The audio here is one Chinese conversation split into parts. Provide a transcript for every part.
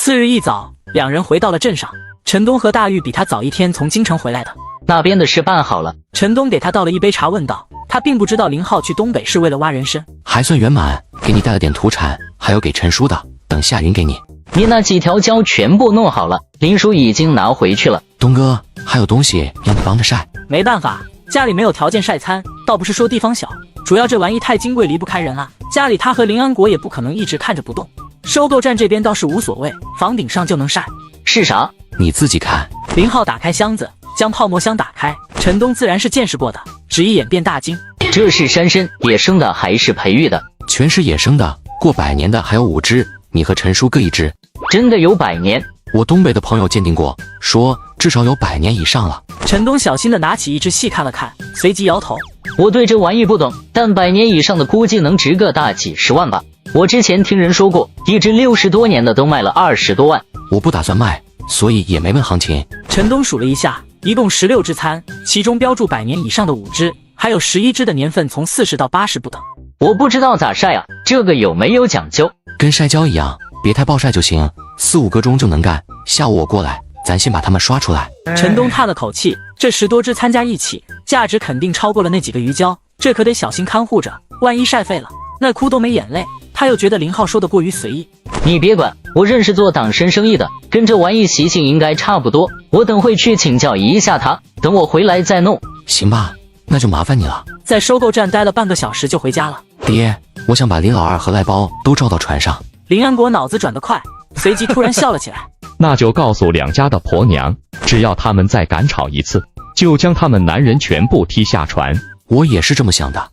次日一早，两人回到了镇上。陈东和大玉比他早一天从京城回来的，那边的事办好了。陈东给他倒了一杯茶，问道：“他并不知道林浩去东北是为了挖人参，还算圆满，给你带了点土产，还有给陈叔的，等下匀给你。你那几条胶全部弄好了，林叔已经拿回去了。东哥，还有东西要你帮着晒。没办法，家里没有条件晒餐，倒不是说地方小，主要这玩意太金贵，离不开人啊。家里他和林安国也不可能一直看着不动。收购站这边倒是无所谓，房顶上就能晒。是啥？你自己看。”林浩打开箱子，将泡沫箱打开，陈东自然是见识过的，只一眼便大惊：“这是山参，野生的还是培育的？”“全是野生的，过100年的还有5只，你和陈叔各1只。”“真的有100年？”“我东北的朋友鉴定过，说至少有100年以上了。”陈东小心地拿起一只细看了看，随即摇头：“我对这玩意不懂，但100年以上的估计能值个大几十万吧。我之前听人说过，一只60多年的都卖了20多万。”“我不打算卖，所以也没问行情。”陈东数了一下，一共16只参，其中标注100年以上的5只，还有11只的年份从40到80不等。“我不知道咋晒啊，这个有没有讲究？”“跟晒胶一样，别太暴晒就行，4、5个钟就能干。下午我过来，咱先把它们刷出来。”陈东叹了口气，这10多只参加一起，价值肯定超过了那几个鱼胶，这可得小心看护着，万一晒废了，那哭都没眼泪。他又觉得林浩说的过于随意。“你别管，我认识做党参生意的，跟这玩意习性应该差不多。我等会去请教一下他，等我回来再弄。”“行吧，那就麻烦你了。”在收购站待了半个小时就回家了。“爹，我想把林老二和赖包都招到船上。”林安国脑子转得快，随即突然笑了起来。“那就告诉2家的婆娘，只要他们再敢吵一次，就将他们男人全部踢下船。”“我也是这么想的。”“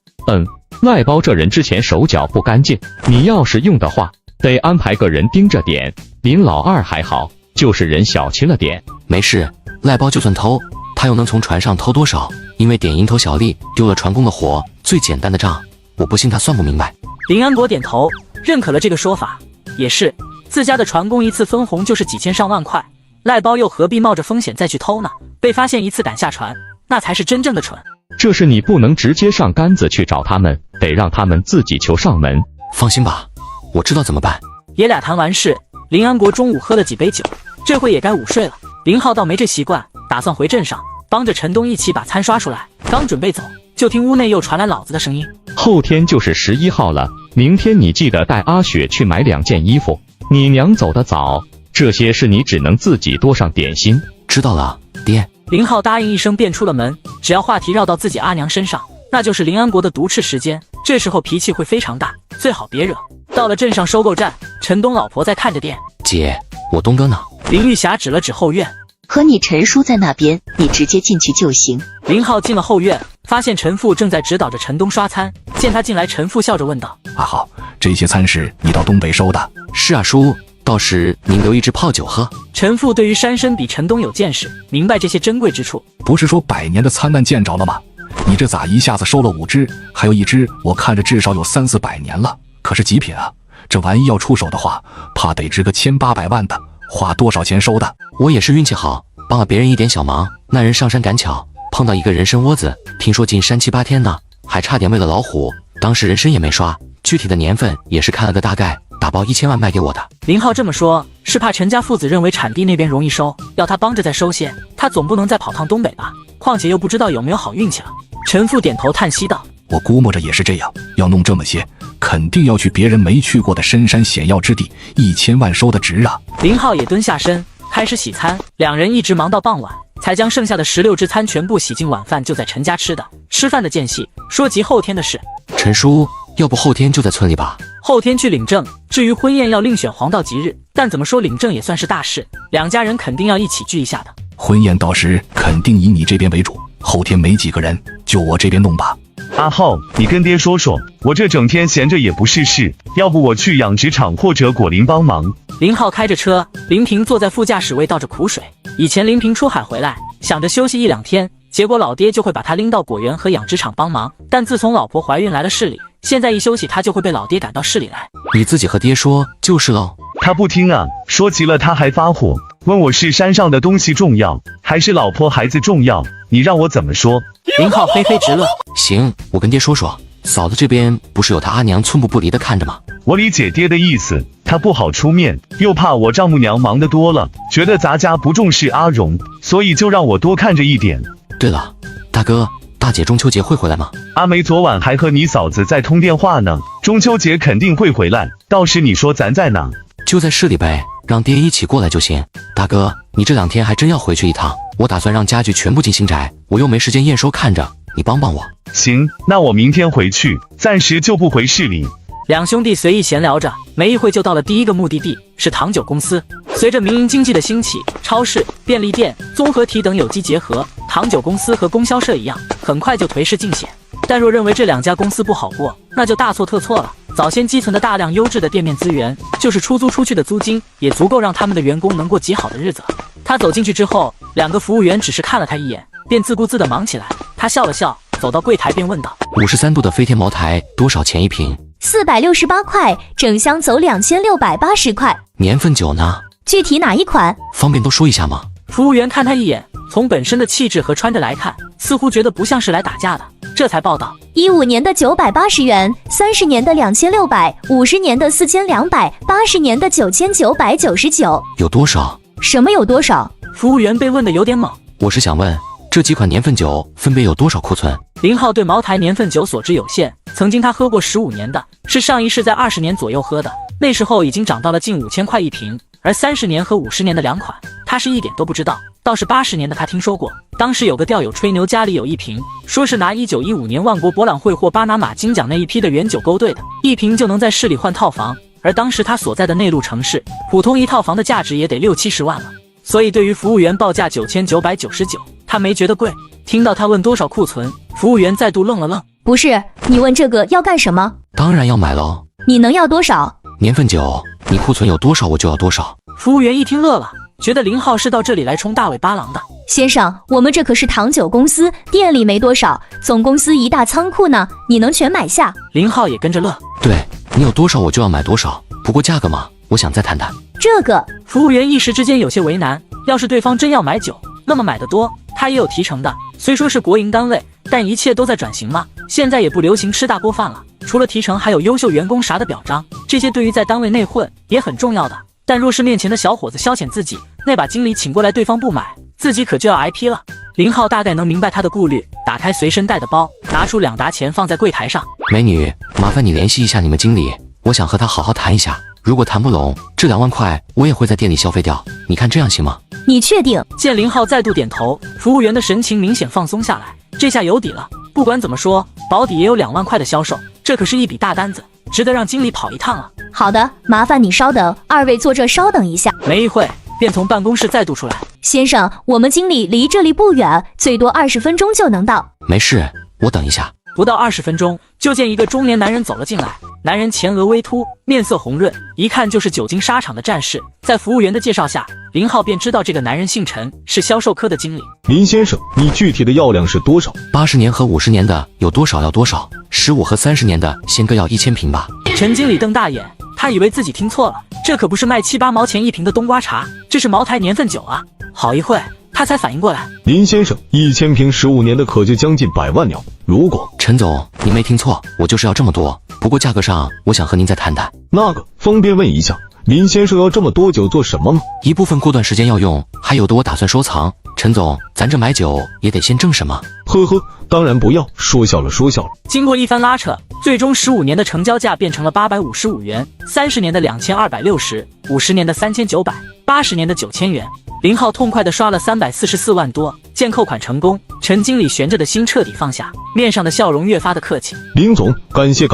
赖包这人之前手脚不干净，你要是用的话，得安排个人盯着点。林老二还好，就是人小气了点。”“没事，赖包就算偷，他又能从船上偷多少？因为点蝇头小利丢了船工的活，最简单的账，我不信他算不明白。”林安国点头，认可了这个说法。也是，自家的船工一次分红就是几千上万块，赖包又何必冒着风险再去偷呢？被发现一次赶下船，那才是真正的蠢。这是你不能直接上杆子去找他们，得让他们自己求上门。”“放心吧，我知道怎么办。”爷俩谈完事，林安国中午喝了几杯酒，这会也该午睡了。林浩倒没这习惯，打算回镇上帮着陈东一起把餐刷出来。刚准备走，就听屋内又传来老子的声音：“后天就是11号了，明天你记得带阿雪去买2件衣服。你娘走得早，这些事你只能自己多上点心。”“知道了，爹。”林浩答应一声便出了门，只要话题绕到自己阿娘身上，那就是林安国的毒斥时间，这时候脾气会非常大，最好别惹。到了镇上收购站，陈东老婆在看着店：“姐，我东哥呢？”林玉霞指了指后院：“和你陈叔在那边，你直接进去就行。”林浩进了后院，发现陈父正在指导着陈东刷餐，见他进来，陈父笑着问道：“阿浩，这些餐是你到东北收的？”“是啊，叔，到时您留1只泡酒喝。”陈父对于山参比陈东有见识，明白这些珍贵之处。“不是说100年的参难见着了吗？你这咋一下子收了5只，还有1只我看着至少有3、400年了，可是极品啊！这玩意要出手的话，怕得值个1800万的，花多少钱收的？”“我也是运气好，帮了别人一点小忙。那人上山赶巧，碰到一个人参窝子，听说进山7、8天呢，还差点喂了老虎。当时人参也没刷，具体的年份也是看了个大概，打包1000万卖给我的。”林浩这么说，是怕陈家父子认为产地那边容易收，要他帮着再收些，他总不能再跑趟东北吧？况且又不知道有没有好运气了。陈父点头叹息道：“我估摸着也是这样，要弄这么些，肯定要去别人没去过的深山险要之地，1000万收的值啊！”林浩也蹲下身开始洗餐，两人一直忙到傍晚，才将剩下的16只餐全部洗进晚饭就在陈家吃的。吃饭的间隙，说及后天的事：“陈叔，要不后天就在村里吧？”“后天去领证，至于婚宴要另选黄道吉日，但怎么说领证也算是大事，两家人肯定要一起聚一下的。”“婚宴到时肯定以你这边为主，后天没几个人，就我这边弄吧。”“阿浩，你跟爹说说，我这整天闲着也不是事，要不我去养殖场或者果林帮忙。”林浩开着车，林平坐在副驾驶位倒着苦水。以前林平出海回来，想着休息1、2天，结果老爹就会把他拎到果园和养殖场帮忙，但自从老婆怀孕来了市里，现在一休息他就会被老爹赶到市里来。“你自己和爹说就是喽。”“他不听啊，说急了他还发火，问我是山上的东西重要，还是老婆孩子重要，你让我怎么说？”林浩嘿嘿直乐。“行，我跟爹说说，嫂子这边不是有他阿娘寸步不离的看着吗？我理解爹的意思，他不好出面，又怕我丈母娘忙得多了，觉得咱家不重视阿荣，所以就让我多看着一点。对了，大哥，大姐中秋节会回来吗？阿梅昨晚还和你嫂子在通电话呢，中秋节肯定会回来，到时你说咱在哪？就在市里呗，让爹一起过来就行。大哥，你这2天还真要回去一趟，我打算让家具全部进新宅，我又没时间验收看着，你帮帮我。行，那我明天回去，暂时就不回市里。两兄弟随意闲聊着，没一会就到了第一个目的地，是糖酒公司。随着民营经济的兴起，超市、便利店、综合体等有机结合，糖酒公司和供销社一样，很快就颓势尽显。但若认为这2家公司不好过，那就大错特错了。早先积存的大量优质的店面资源，就是出租出去的租金，也足够让他们的员工能过极好的日子。他走进去之后，2个服务员只是看了他一眼，便自顾自地忙起来。他笑了笑，走到柜台便问道：53度的飞天茅台多少钱一瓶？468块，整箱走2680块。年份酒呢？具体哪一款？方便都说一下吗？服务员看他一眼，从本身的气质和穿着来看，似乎觉得不像是来打架的，这才报道：15年的980元，30年的2600，50年的4200，80年的9999。有多少？什么有多少？服务员被问得有点懵。我是想问，这几款年份酒分别有多少库存？林浩对茅台年份酒所知有限，曾经他喝过15年的，是上一世在20年左右喝的，那时候已经涨到了近5000块一瓶，而30年和50年的2款，他是一点都不知道。倒是80年的他听说过，当时有个钓友吹牛家里有一瓶，说是拿1915年万国博览会或巴拿马金奖那一批的原酒勾兑的，一瓶就能在市里换套房，而当时他所在的内陆城市，普通一套房的价值也得60-70万了。所以对于服务员报价9999，他没觉得贵。听到他问多少库存，服务员再度愣了愣。不是，你问这个要干什么？当然要买喽。你能要多少？年份酒，你库存有多少我就要多少。服务员一听乐了，觉得林浩是到这里来充大尾巴狼的。先生，我们这可是糖酒公司，店里没多少，总公司一大仓库呢，你能全买下？林浩也跟着乐。对，你有多少我就要买多少，不过价格嘛，我想再谈谈。这个服务员一时之间有些为难，要是对方真要买酒，那么买得多，他也有提成的。虽说是国营单位，但一切都在转型嘛，现在也不流行吃大锅饭了，除了提成还有优秀员工啥的表彰，这些对于在单位内混也很重要的。但若是面前的小伙子消遣自己，那把经理请过来对方不买，自己可就要挨批了。林浩大概能明白他的顾虑，打开随身带的包，拿出2沓钱放在柜台上。美女，麻烦你联系一下你们经理，我想和他好好谈一下，如果谈不拢，这2万块我也会在店里消费掉，你看这样行吗？你确定？见林浩再度点头，服务员的神情明显放松下来，这下有底了。不管怎么说，保底也有2万块的销售，这可是一笔大单子，值得让经理跑一趟啊。好的，麻烦你稍等，2位坐这稍等一下。没一会便从办公室再度出来。先生，我们经理离这里不远，最多20分钟就能到。没事，我等一下。不到20分钟，就见一个中年男人走了进来。男人前额微凸，面色红润，一看就是久经沙场的战士。在服务员的介绍下，林浩便知道这个男人姓陈，是销售科的经理。林先生，你具体的药量是多少？80年和50年的有多少要多少？15和30年的先各要1000瓶吧。陈经理瞪大眼，他以为自己听错了，这可不是卖7-8毛钱一瓶的冬瓜茶，这是茅台年份酒啊！好一会他才反应过来，林先生，1000瓶15年的可就将近100万了。如果陈总，你没听错，我就是要这么多，不过价格上我想和您再谈谈。那个，方便问一下，林先生要这么多酒做什么吗？一部分过段时间要用，还有的我打算收藏。陈总，咱这买酒也得先挣什么？呵呵，当然不要，说笑了说笑了。经过一番拉扯，最终15年的成交价变成了855元，30年的2260，50年的3900，80年的9000元。林浩痛快地刷了344万多，见扣款成功，陈经理悬着的心彻底放下，面上的笑容越发的客气。林总，感谢，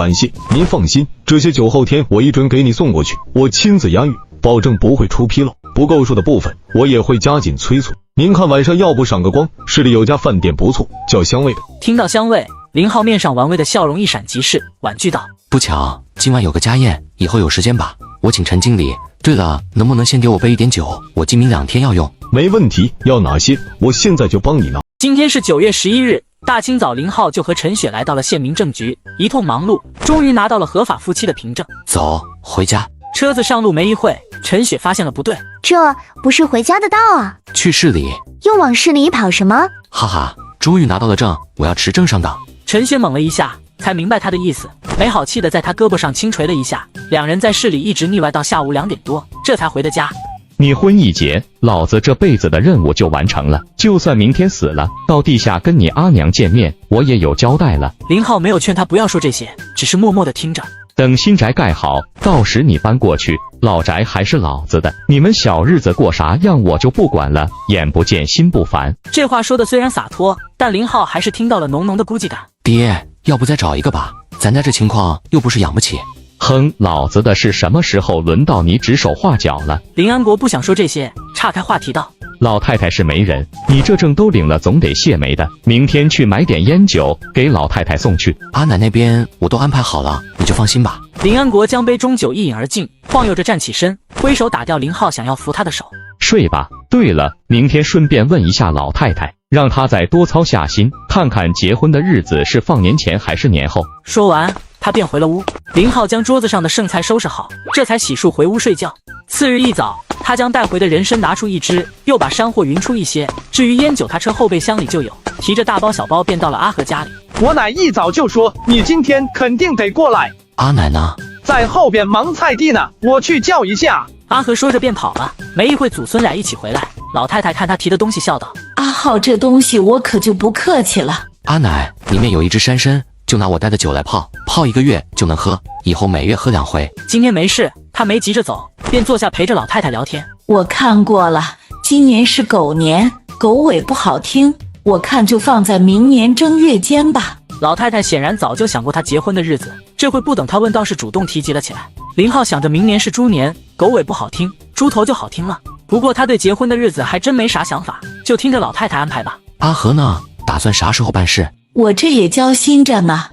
您放心，这些酒后天我一准给你送过去，我亲自押运，保证不会出纰漏。不够数的部分我也会加紧催促。您看晚上要不赏个光，市里有家饭店不错，叫香味的。听到香味，林浩面上玩味的笑容一闪即逝，婉拒道：不巧今晚有个家宴，以后有时间吧，我请陈经理。对了，能不能先给我备一点酒，我今明2天要用。没问题，要哪些我现在就帮你拿。今天是9月11日，大清早林浩就和陈雪来到了县民政局，一通忙碌，终于拿到了合法夫妻的凭证。走，回家。车子上路没一会，陈雪发现了不对，这不是回家的道啊，去市里。又往市里跑什么？哈哈，终于拿到了证，我要持证上岗。陈雪懵了一下，才明白他的意思，没好气的在他胳膊上轻捶了一下。两人在市里一直腻歪到下午2点多，这才回的家。你婚一结，老子这辈子的任务就完成了。就算明天死了，到地下跟你阿娘见面，我也有交代了。林浩没有劝他不要说这些，只是默默的听着。等新宅盖好，到时你搬过去，老宅还是老子的，你们小日子过啥样我就不管了，眼不见心不烦。这话说的虽然洒脱，但林浩还是听到了浓浓的孤寂感。爹，要不再找一个吧，咱家这情况又不是养不起。哼，老子的事什么时候轮到你指手画脚了？林安国不想说这些，岔开话题道：老太太是媒人，你这证都领了，总得谢媒的。明天去买点烟酒给老太太送去。阿奶那边我都安排好了，你就放心吧。林安国将杯中酒一饮而尽，晃悠着站起身，挥手打掉林浩想要扶他的手。睡吧。对了，明天顺便问一下老太太，让她再多操下心，看看结婚的日子是放年前还是年后。说完，他便回了屋。林浩将桌子上的剩菜收拾好，这才洗漱回屋睡觉。次日一早，他将带回的人参拿出一支，又把山货匀出一些。至于烟酒，他车后备箱里就有，提着大包小包便到了阿和家里。我奶一早就说你今天肯定得过来。阿奶呢？在后边忙菜地呢，我去叫一下。阿和说着便跑了。没一会，祖孙俩一起回来。老太太看他提的东西，笑道：阿浩，这东西我可就不客气了。阿奶，里面有一只山参，就拿我带的酒来泡1个月就能喝，以后每月喝2回。今天没事，他没急着走，便坐下陪着老太太聊天。我看过了，今年是狗年，狗尾不好听，我看就放在明年正月间吧。老太太显然早就想过他结婚的日子，这回不等他问，倒是主动提及了起来。林浩想着明年是猪年，狗尾不好听，猪头就好听了。不过他对结婚的日子还真没啥想法，就听着老太太安排吧。阿和呢？打算啥时候办事？我这也交心着呢，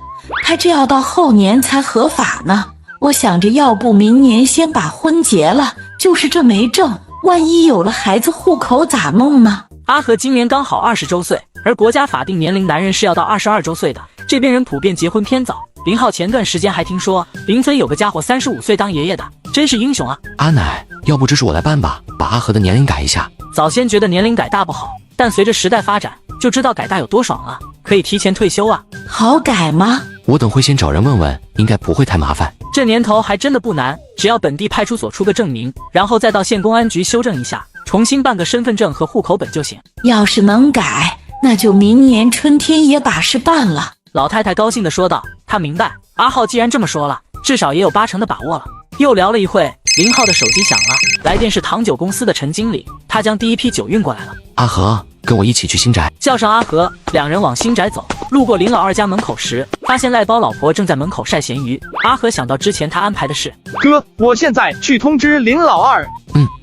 还这要到后年才合法呢。我想着要不明年先把婚结了，就是这没证，万一有了孩子户口咋弄呢？阿和今年刚好20周岁，而国家法定年龄男人是要到22周岁的，这边人普遍结婚偏早。林浩前段时间还听说邻村有个家伙35岁当爷爷的，真是英雄啊。阿奶，要不这是我来办吧，把阿和的年龄改一下。早先觉得年龄改大不好，但随着时代发展，就知道改大有多爽了，可以提前退休啊。好改吗？我等会先找人问问，应该不会太麻烦。这年头还真的不难，只要本地派出所出个证明，然后再到县公安局修正一下，重新办个身份证和户口本就行。要是能改，那就明年春天也把事办了。老太太高兴地说道。她明白，阿浩既然这么说了，至少也有80%的把握了。又聊了一会，林浩的手机响了，来电是糖酒公司的陈经理，他将第一批酒运过来了。阿和，跟我一起去新宅。叫上阿和，两人往新宅走。路过林老二家门口时，发现赖包老婆正在门口晒咸鱼。阿和想到之前他安排的事，哥，我现在去通知林老二。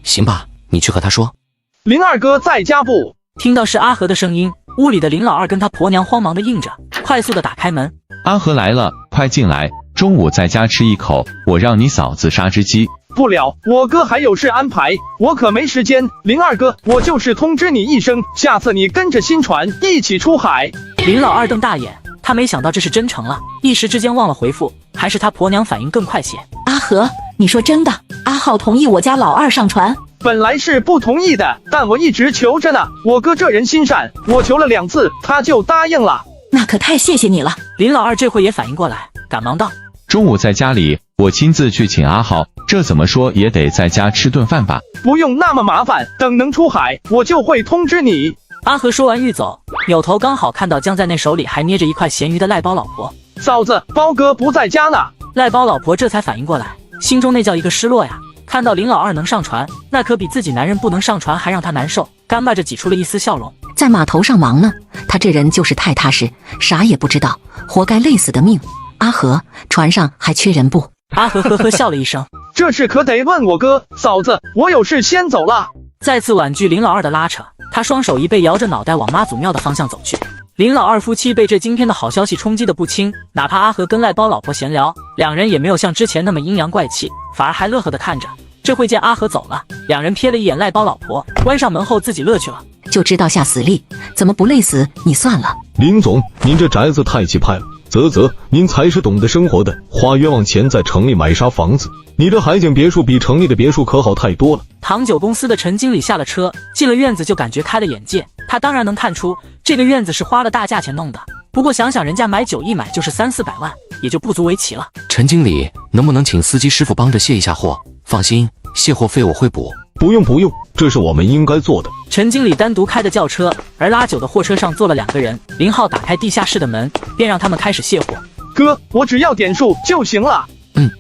行吧，你去和他说。林二哥在家不？听到是阿和的声音，屋里的林老二跟他婆娘慌忙的应着，快速的打开门。阿和来了，快进来，中午在家吃一口，我让你嫂子杀只鸡。不了，我哥还有事安排，我可没时间。林二哥，我就是通知你一声，下次你跟着新船一起出海。林老二瞪大眼，他没想到这是真诚了，一时之间忘了回复，还是他婆娘反应更快些。阿和，你说真的？阿浩同意我家老二上船？本来是不同意的，但我一直求着呢。我哥这人心善，我求了2次，他就答应了。那可太谢谢你了。林老二这会也反应过来，赶忙道：中午在家里，我亲自去请阿浩，这怎么说也得在家吃顿饭吧。不用那么麻烦，等能出海，我就会通知你。阿和说完欲走，扭头刚好看到江在内手里还捏着一块咸鱼的赖包老婆。嫂子，包哥不在家呢。赖包老婆这才反应过来，心中那叫一个失落呀。看到林老二能上船，那可比自己男人不能上船还让他难受，干巴着挤出了一丝笑容。在码头上忙呢，他这人就是太踏实，啥也不知道，活该累死的命。阿和，船上还缺人不？阿和呵呵笑了一声，这事可得问我哥。嫂子，我有事先走了。再次婉拒林老二的拉扯，他双手一背，摇着脑袋往妈祖庙的方向走去。林老二夫妻被这惊天的好消息冲击的不轻，哪怕阿和跟赖包老婆闲聊，两人也没有像之前那么阴阳怪气，反而还乐呵的看着。这会见阿和走了，两人瞥了一眼赖包老婆，关上门后自己乐去了。就知道下死力，怎么不累死你算了。林总，您这宅子太气派了。啧，您才是懂得生活的，花冤枉钱在城里买啥房子？你这海景别墅比城里的别墅可好太多了。糖酒公司的陈经理下了车，进了院子就感觉开了眼界。他当然能看出这个院子是花了大价钱弄的，不过想想人家买酒一买就是300-400万，也就不足为奇了。陈经理，能不能请司机师傅帮着卸一下货？放心，卸货费我会补。不用不用，这是我们应该做的。陈经理单独开的轿车，而拉酒的货车上坐了2个人。林浩打开地下室的门，便让他们开始卸货。哥，我只要点数就行了。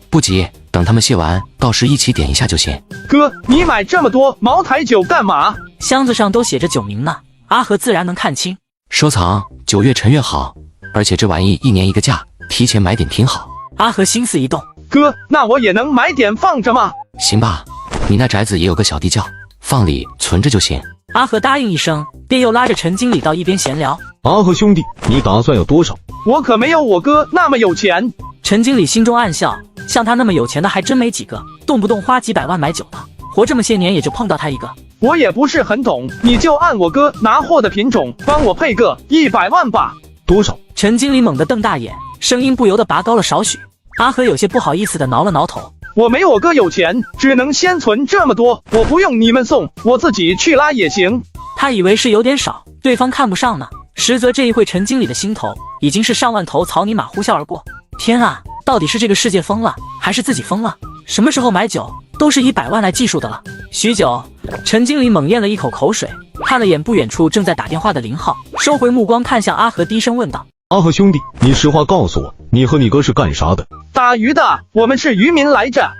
不急，等他们卸完，到时一起点一下就行。哥，你买这么多茅台酒干嘛？箱子上都写着酒名呢，阿和自然能看清。收藏，9月陈越好，而且这玩意1年1个价，提前买点挺好。阿和心思一动，哥，那我也能买点放着吗？行吧，你那宅子也有个小地窖，放里存着就行。阿和答应一声，便又拉着陈经理到一边闲聊。阿和兄弟，你打算要多少？我可没有我哥那么有钱。陈经理心中暗笑，像他那么有钱的还真没几个，动不动花几百万买酒的，活这么些年也就碰到他一个。我也不是很懂，你就按我哥拿货的品种帮我配个100万吧。多少？陈经理猛地瞪大眼，声音不由得拔高了少许。阿和有些不好意思地挠了挠头，我没我哥有钱，只能先存这么多，我不用你们送，我自己去拉也行。他以为是有点少，对方看不上呢，实则这一会陈经理的心头已经是上万头草泥马呼啸而过。天啊，到底是这个世界疯了，还是自己疯了？什么时候买酒都是以100万来计数的了？许久，陈经理猛咽了一口口水，看了眼不远处正在打电话的林浩，收回目光看向阿和，低声问道：阿和兄弟，你实话告诉我，你和你哥是干啥的？打鱼的，我们是渔民来着。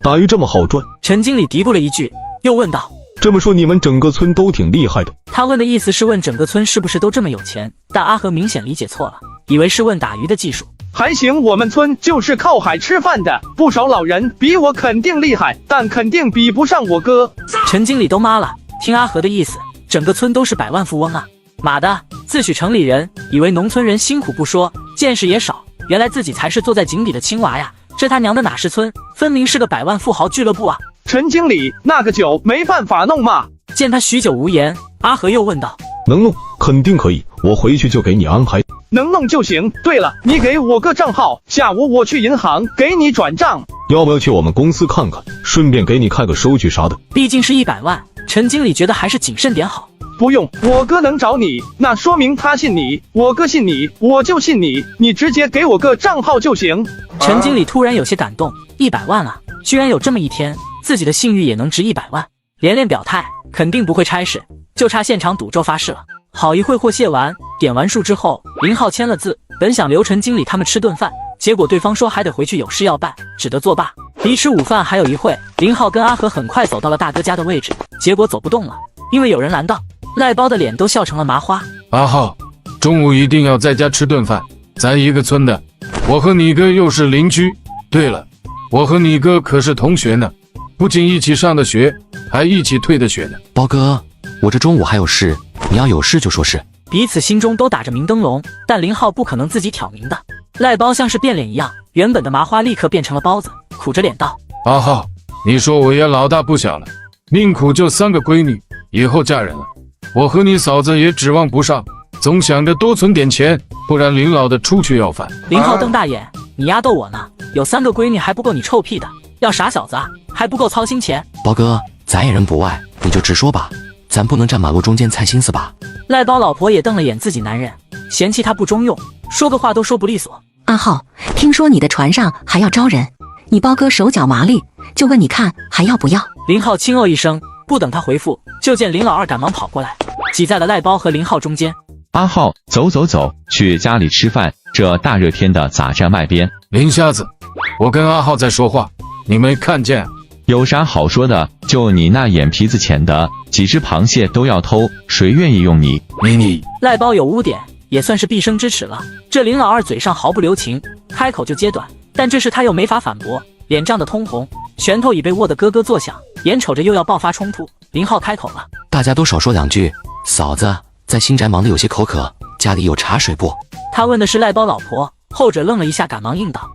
打鱼这么好赚？陈经理嘀咕了一句，又问道：这么说你们整个村都挺厉害的？他问的意思是问整个村是不是都这么有钱，但阿和明显理解错了，以为是问打鱼的技术。还行，我们村就是靠海吃饭的，不少老人比我肯定厉害，但肯定比不上我哥。陈经理都妈了，听阿和的意思，整个村都是百万富翁啊！妈的，自诩城里人，以为农村人辛苦不说，见识也少，原来自己才是坐在井底的青蛙呀！这他娘的哪是村，分明是个百万富豪俱乐部啊！陈经理，那个酒没办法弄吗？见他许久无言，阿和又问道：能弄，肯定可以，我回去就给你安排。能弄就行。对了，你给我个账号，下午我去银行给你转账。要不要去我们公司看看，顺便给你开个收据啥的？毕竟是100万，陈经理觉得还是谨慎点好。不用，我哥能找你，那说明他信你，我哥信你，我就信你，你直接给我个账号就行。陈经理突然有些感动，100万啊，居然有这么一天，自己的信誉也能值100万。连连表态，肯定不会差事，就差现场赌咒发誓了。好一会货卸完，点完数之后，林浩签了字，本想留陈经理他们吃顿饭，结果对方说还得回去有事要办，只得作罢。离吃午饭还有一会，林浩跟阿和很快走到了大哥家的位置，结果走不动了，因为有人拦道。赖包的脸都笑成了麻花。阿浩，中午一定要在家吃顿饭，咱一个村的，我和你哥又是邻居。对了，我和你哥可是同学呢，不仅一起上的学，还一起退的学呢。包哥，我这中午还有事，你要有事就说是。彼此心中都打着明灯笼，但林浩不可能自己挑明的。赖包像是变脸一样，原本的麻花立刻变成了包子，苦着脸道：阿浩，你说我也老大不小了，命苦就3个闺女，以后嫁人了，我和你嫂子也指望不上，总想着多存点钱，不然林老的出去要饭。林浩瞪大眼，你丫逗我呢？有3个闺女还不够你臭屁的，要傻小子啊，还不够操心钱？包哥，咱也人不外，你就直说吧，咱不能站马路中间猜心思吧？赖包老婆也瞪了眼自己男人，嫌弃他不中用，说个话都说不利索。阿浩，听说你的船上还要招人，你包哥手脚麻利，就问你看还要不要？林浩轻哦一声，不等他回复，就见林老二赶忙跑过来，挤在了赖包和林浩中间。阿浩，走走走，去家里吃饭，这大热天的咋站外边？林瞎子，我跟阿浩在说话，你没看见？有啥好说的？就你那眼皮子浅的，几只螃蟹都要偷，谁愿意用你？你赖包有污点，也算是毕生之耻了。这林老二嘴上毫不留情，开口就揭短，但这时他又没法反驳，脸涨得通红，拳头已被握得咯咯作响，眼瞅着又要爆发冲突。林浩开口了：大家都少说2句，嫂子在新宅忙得有些口渴，家里有茶水不？他问的是赖包老婆，后者愣了一下，赶忙应道：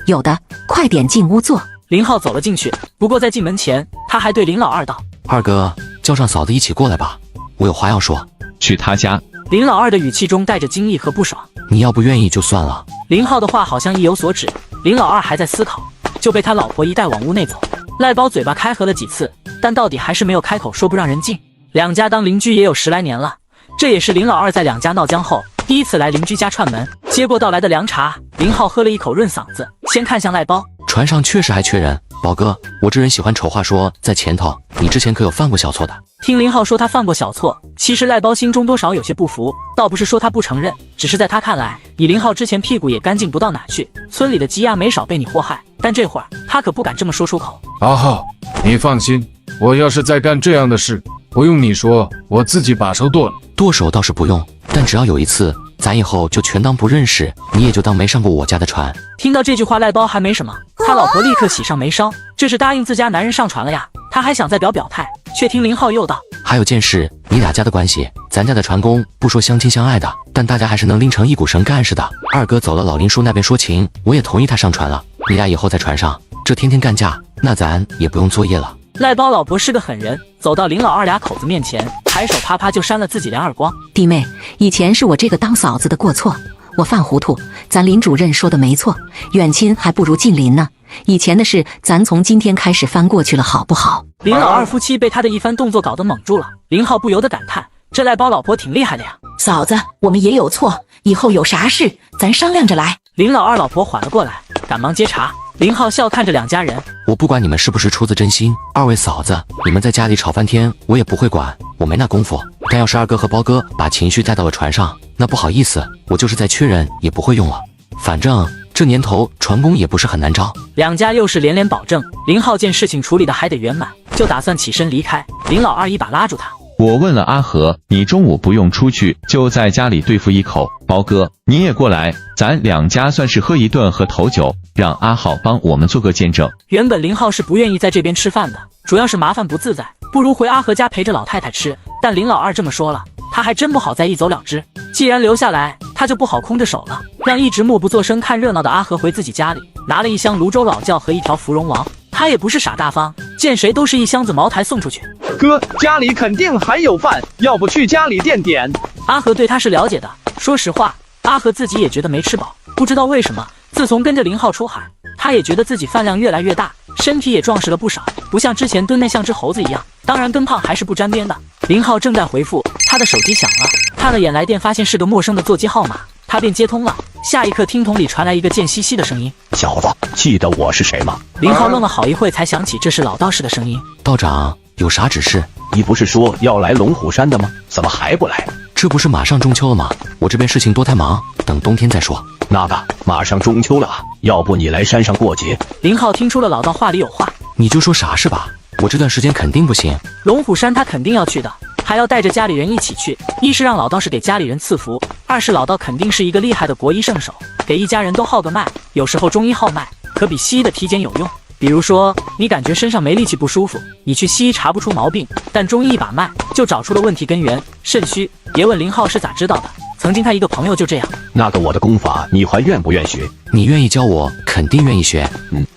有的，快点进屋坐。林浩走了进去，不过在进门前，他还对林老二道：二哥，叫上嫂子一起过来吧，我有话要说。去他家。林老二的语气中带着惊异和不爽。你要不愿意就算了。林浩的话好像意有所指，林老二还在思考，就被他老婆一带往屋内走。赖包嘴巴开合了几次，但到底还是没有开口说不让人进。两家当邻居也有10来年了，这也是林老二在两家闹僵后第一次来邻居家串门，接过到来的凉茶，林浩喝了一口润嗓子，先看向赖包。船上确实还缺人，宝哥，我这人喜欢丑话说在前头，你之前可有犯过小错的？听林浩说他犯过小错，其实赖包心中多少有些不服，倒不是说他不承认，只是在他看来，以林浩之前屁股也干净不到哪去，村里的鸡鸭没少被你祸害，但这会儿他可不敢这么说出口。阿浩，你放心，我要是再干这样的事，不用你说，我自己把手剁了。剁手倒是不用，但只要有一次，咱以后就全当不认识，你也就当没上过我家的船。听到这句话，赖包还没什么，他老婆立刻喜上眉梢，这是答应自家男人上船了呀。他还想再表态，却听林浩又道：还有件事，你俩家的关系，咱家的船工不说相亲相爱的，但大家还是能拎成一股绳干似的。二哥走了老林叔那边说情，我也同意他上船了。你俩以后在船上，这天天干架，那咱也不用作业了。赖包老婆是个狠人，走到林老二俩口子面前，抬手啪啪就扇了自己2耳光。弟妹，以前是我这个当嫂子的过错，我犯糊涂，咱林主任说的没错，远亲还不如近邻呢。以前的事，咱从今天开始翻过去了，好不好？林老二夫妻被他的一番动作搞得懵住了，林浩不由得感叹：这赖包老婆挺厉害的呀。嫂子，我们也有错，以后有啥事咱商量着来。林老二老婆缓了过来，赶忙接茬。林浩笑看着两家人：我不管你们是不是出自真心，二位嫂子，你们在家里吵翻天，我也不会管，我没那功夫。但要是二哥和包哥把情绪带到了船上，那不好意思，我就是再缺人也不会用了。反正这年头船工也不是很难招。两家又是连连保证。林浩见事情处理的还得圆满，就打算起身离开。林老二一把拉住他：我问了阿和，你中午不用出去，就在家里对付一口。包哥，你也过来，咱两家算是喝一顿喝头酒，让阿浩帮我们做个见证。原本林浩是不愿意在这边吃饭的，主要是麻烦不自在，不如回阿和家陪着老太太吃。但林老二这么说了，他还真不好再一走了之。既然留下来，他就不好空着手了，让一直默不作声看热闹的阿和回自己家里，拿了一箱泸州老窖和一条芙蓉王。他也不是傻大方，见谁都是一箱子茅台送出去。哥，家里肯定还有饭，要不去家里垫点。阿和对他是了解的，说实话，阿和自己也觉得没吃饱。不知道为什么，自从跟着林浩出海，他也觉得自己饭量越来越大，身体也壮实了不少，不像之前蹲那像只猴子一样。当然跟胖还是不沾边的。林浩正在回复，他的手机响了，看了眼来电，发现是个陌生的座机号码，他便接通了。下一刻，听筒里传来一个贱兮兮的声音：小子，记得我是谁吗？林浩愣了好一会，才想起这是老道士的声音。道长，有啥指示？你不是说要来龙虎山的吗？怎么还不来？这不是马上中秋了吗？我这边事情多太忙，等冬天再说。那个，马上中秋了，要不你来山上过节？林浩听出了老道话里有话，你就说啥是吧？我这段时间肯定不行。龙虎山他肯定要去的，还要带着家里人一起去。一是让老道士给家里人赐福，二是老道肯定是一个厉害的国医圣手，给一家人都号个脉。有时候中医号脉可比西医的体检有用。比如说你感觉身上没力气不舒服，你去西医查不出毛病，但中医一把脉就找出了问题根源，肾虚。别问林浩是咋知道的，曾经他一个朋友就这样。那个我的功法你还愿不愿学？你愿意教我，肯定愿意学。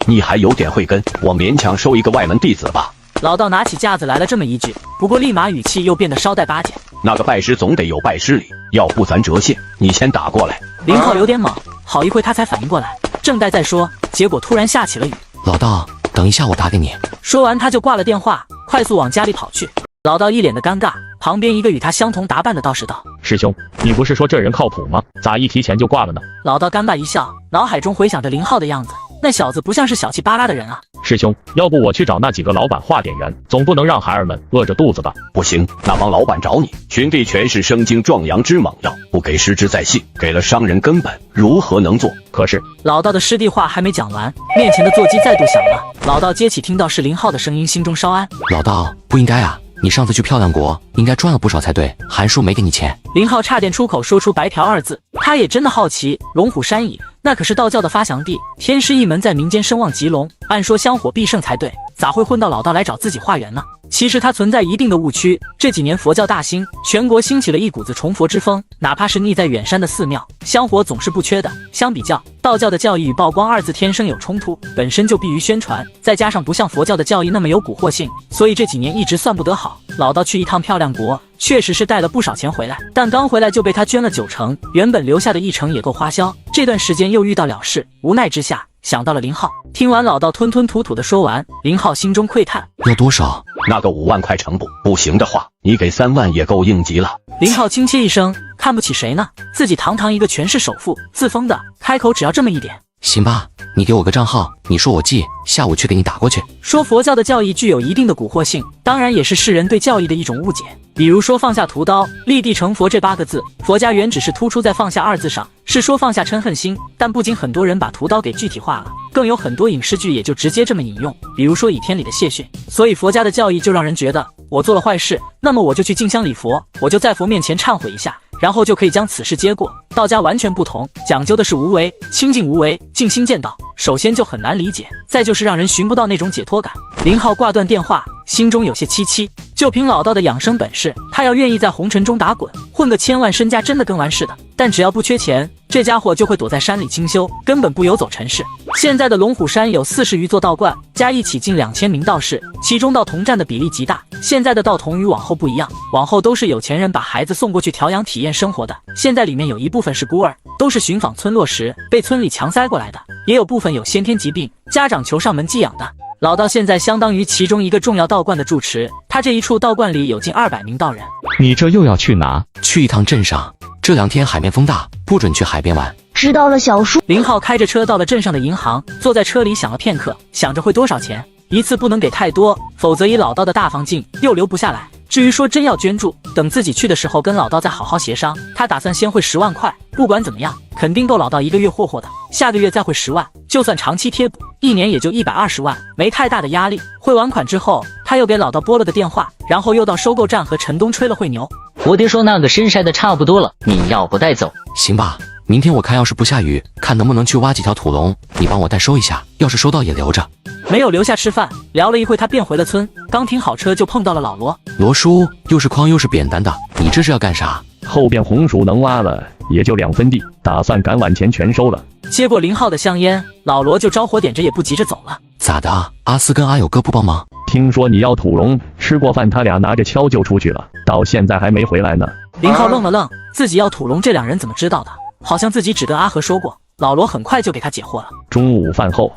你还有点慧根，我勉强收一个外门弟子吧。老道拿起架子来了这么一句，不过立马语气又变得稍带巴结。那个拜师总得有拜师礼，要不咱折现。你先打过来。林浩有点懵，好一会他才反应过来，正待再说，结果突然下起了雨。老道，等一下我打给你。说完他就挂了电话，快速往家里跑去。老道一脸的尴尬，旁边一个与他相同打扮的道士道：师兄，你不是说这人靠谱吗？咋一提钱就挂了呢？老道干巴一笑，脑海中回想着林浩的样子，那小子不像是小气巴拉的人啊。师兄，要不我去找那几个老板化点缘，总不能让孩儿们饿着肚子吧？不行，那帮老板找你，群弟全是生津壮阳之猛药，不给实质在信，给了商人根本如何能做？可是老道的师弟话还没讲完，面前的座机再度响了。老道接起，听到是林浩的声音，心中稍安。老道，不应该啊，你上次去漂亮国应该赚了不少才对，韩叔没给你钱。林浩差点出口说出白嫖二字，他也真的好奇，龙虎山矣，那可是道教的发祥地，天师一门在民间声望极隆，按说香火必盛才对，咋会混到老道来找自己化缘呢？其实他存在一定的误区，这几年佛教大兴，全国兴起了一股子崇佛之风，哪怕是匿在远山的寺庙，香火总是不缺的。相比较，道教的教义与曝光二字天生有冲突，本身就避于宣传，再加上不像佛教的教义那么有蛊惑性，所以这几年一直算不得好。老道去一趟漂亮国，确实是带了不少钱回来，但刚回来就被他捐了9成，原本留下的1成也够花销。这段时间又遇到了事，无奈之下想到了林浩。听完老道吞吞吐吐的说完，林浩心中喟叹：要多少？那个5万块成不行的话，你给3万也够应急了。林浩轻切一声，看不起谁呢？自己堂堂一个权势首富，自封的，开口只要这么一点。行吧，你给我个账号，你说我记，下午去给你打过去。说佛教的教义具有一定的蛊惑性，当然也是世人对教义的一种误解。比如说放下屠刀，立地成佛这8个字，佛家原只是突出在放下2字上，是说放下嗔恨心，但不仅很多人把屠刀给具体化了，更有很多影视剧也就直接这么引用，比如说《倚天》里的谢逊。所以佛家的教义就让人觉得，我做了坏事，那么我就去敬香礼佛，我就在佛面前忏悔一下，然后就可以将此事接过。道家完全不同，讲究的是无为，清净无为，静心见道。首先就很难理解，再就是让人寻不到那种解脱感。林浩挂断电话，心中有些戚戚。就凭老道的养生本事，他要愿意在红尘中打滚，混个千万身家真的跟完似的。但只要不缺钱，这家伙就会躲在山里清修，根本不游走尘世。现在的龙虎山有40余座道观，加一起近2000名道士，其中道童占的比例极大。现在的道童与往后不一样，往后都是有钱人把孩子送过去调养体验生活的，现在里面有一部分是孤儿，都是寻访村落时被村里强塞过来的，也有部分有先天疾病，家长求上门寄养的。老道现在相当于其中一个重要道观的住持，他这一处道观里有近200名道人。你这又要去哪？去一趟镇上，这2天海面风大，不准去海边玩。知道了，小叔。林浩开着车到了镇上的银行，坐在车里想了片刻，想着会多少钱，一次不能给太多，否则以老道的大方劲又留不下来。至于说真要捐助，等自己去的时候跟老道再好好协商。他打算先汇10万块，不管怎么样，肯定够老道1个月霍霍的。下个月再汇10万，就算长期贴补，1年也就120万，没太大的压力。汇完款之后，他又给老道拨了个电话，然后又到收购站和陈东吹了会牛。我爹说那个参筛的差不多了，你要不带走？行吧，明天我看要是不下雨，看能不能去挖几条土龙，你帮我代收一下，要是收到也留着。没有留下吃饭，聊了一会他便回了村，刚停好车就碰到了老罗。罗叔，又是筐又是扁担的，你这是要干啥？后边红薯能挖了，也就2分地，打算赶晚前全收了。接过林浩的香烟，老罗就着火点着，也不急着走了。咋的？阿四跟阿友哥不帮忙？听说你要土龙，吃过饭他俩拿着锹就出去了，到现在还没回来呢。林浩愣了愣，自己要土龙，这2人怎么知道的？好像自己只跟阿和说过。老罗很快就给他解惑了。中午饭后，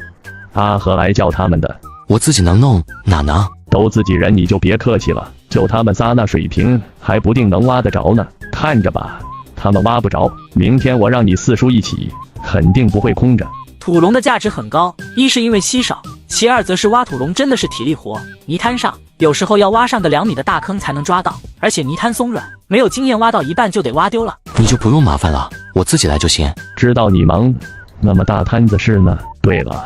阿和来叫他们的。我自己能弄，哪能？都自己人你就别客气了，就他们仨那水平，还不定能挖得着呢。看着吧，他们挖不着，明天我让你4叔一起，肯定不会空着。土龙的价值很高，一是因为稀少，其二则是挖土龙真的是体力活。泥滩上有时候要挖上个2米的大坑才能抓到，而且泥滩松软，没有经验挖到一半就得挖丢了。你就不用麻烦了，我自己来就行。知道你忙，那么大摊子事呢？对了，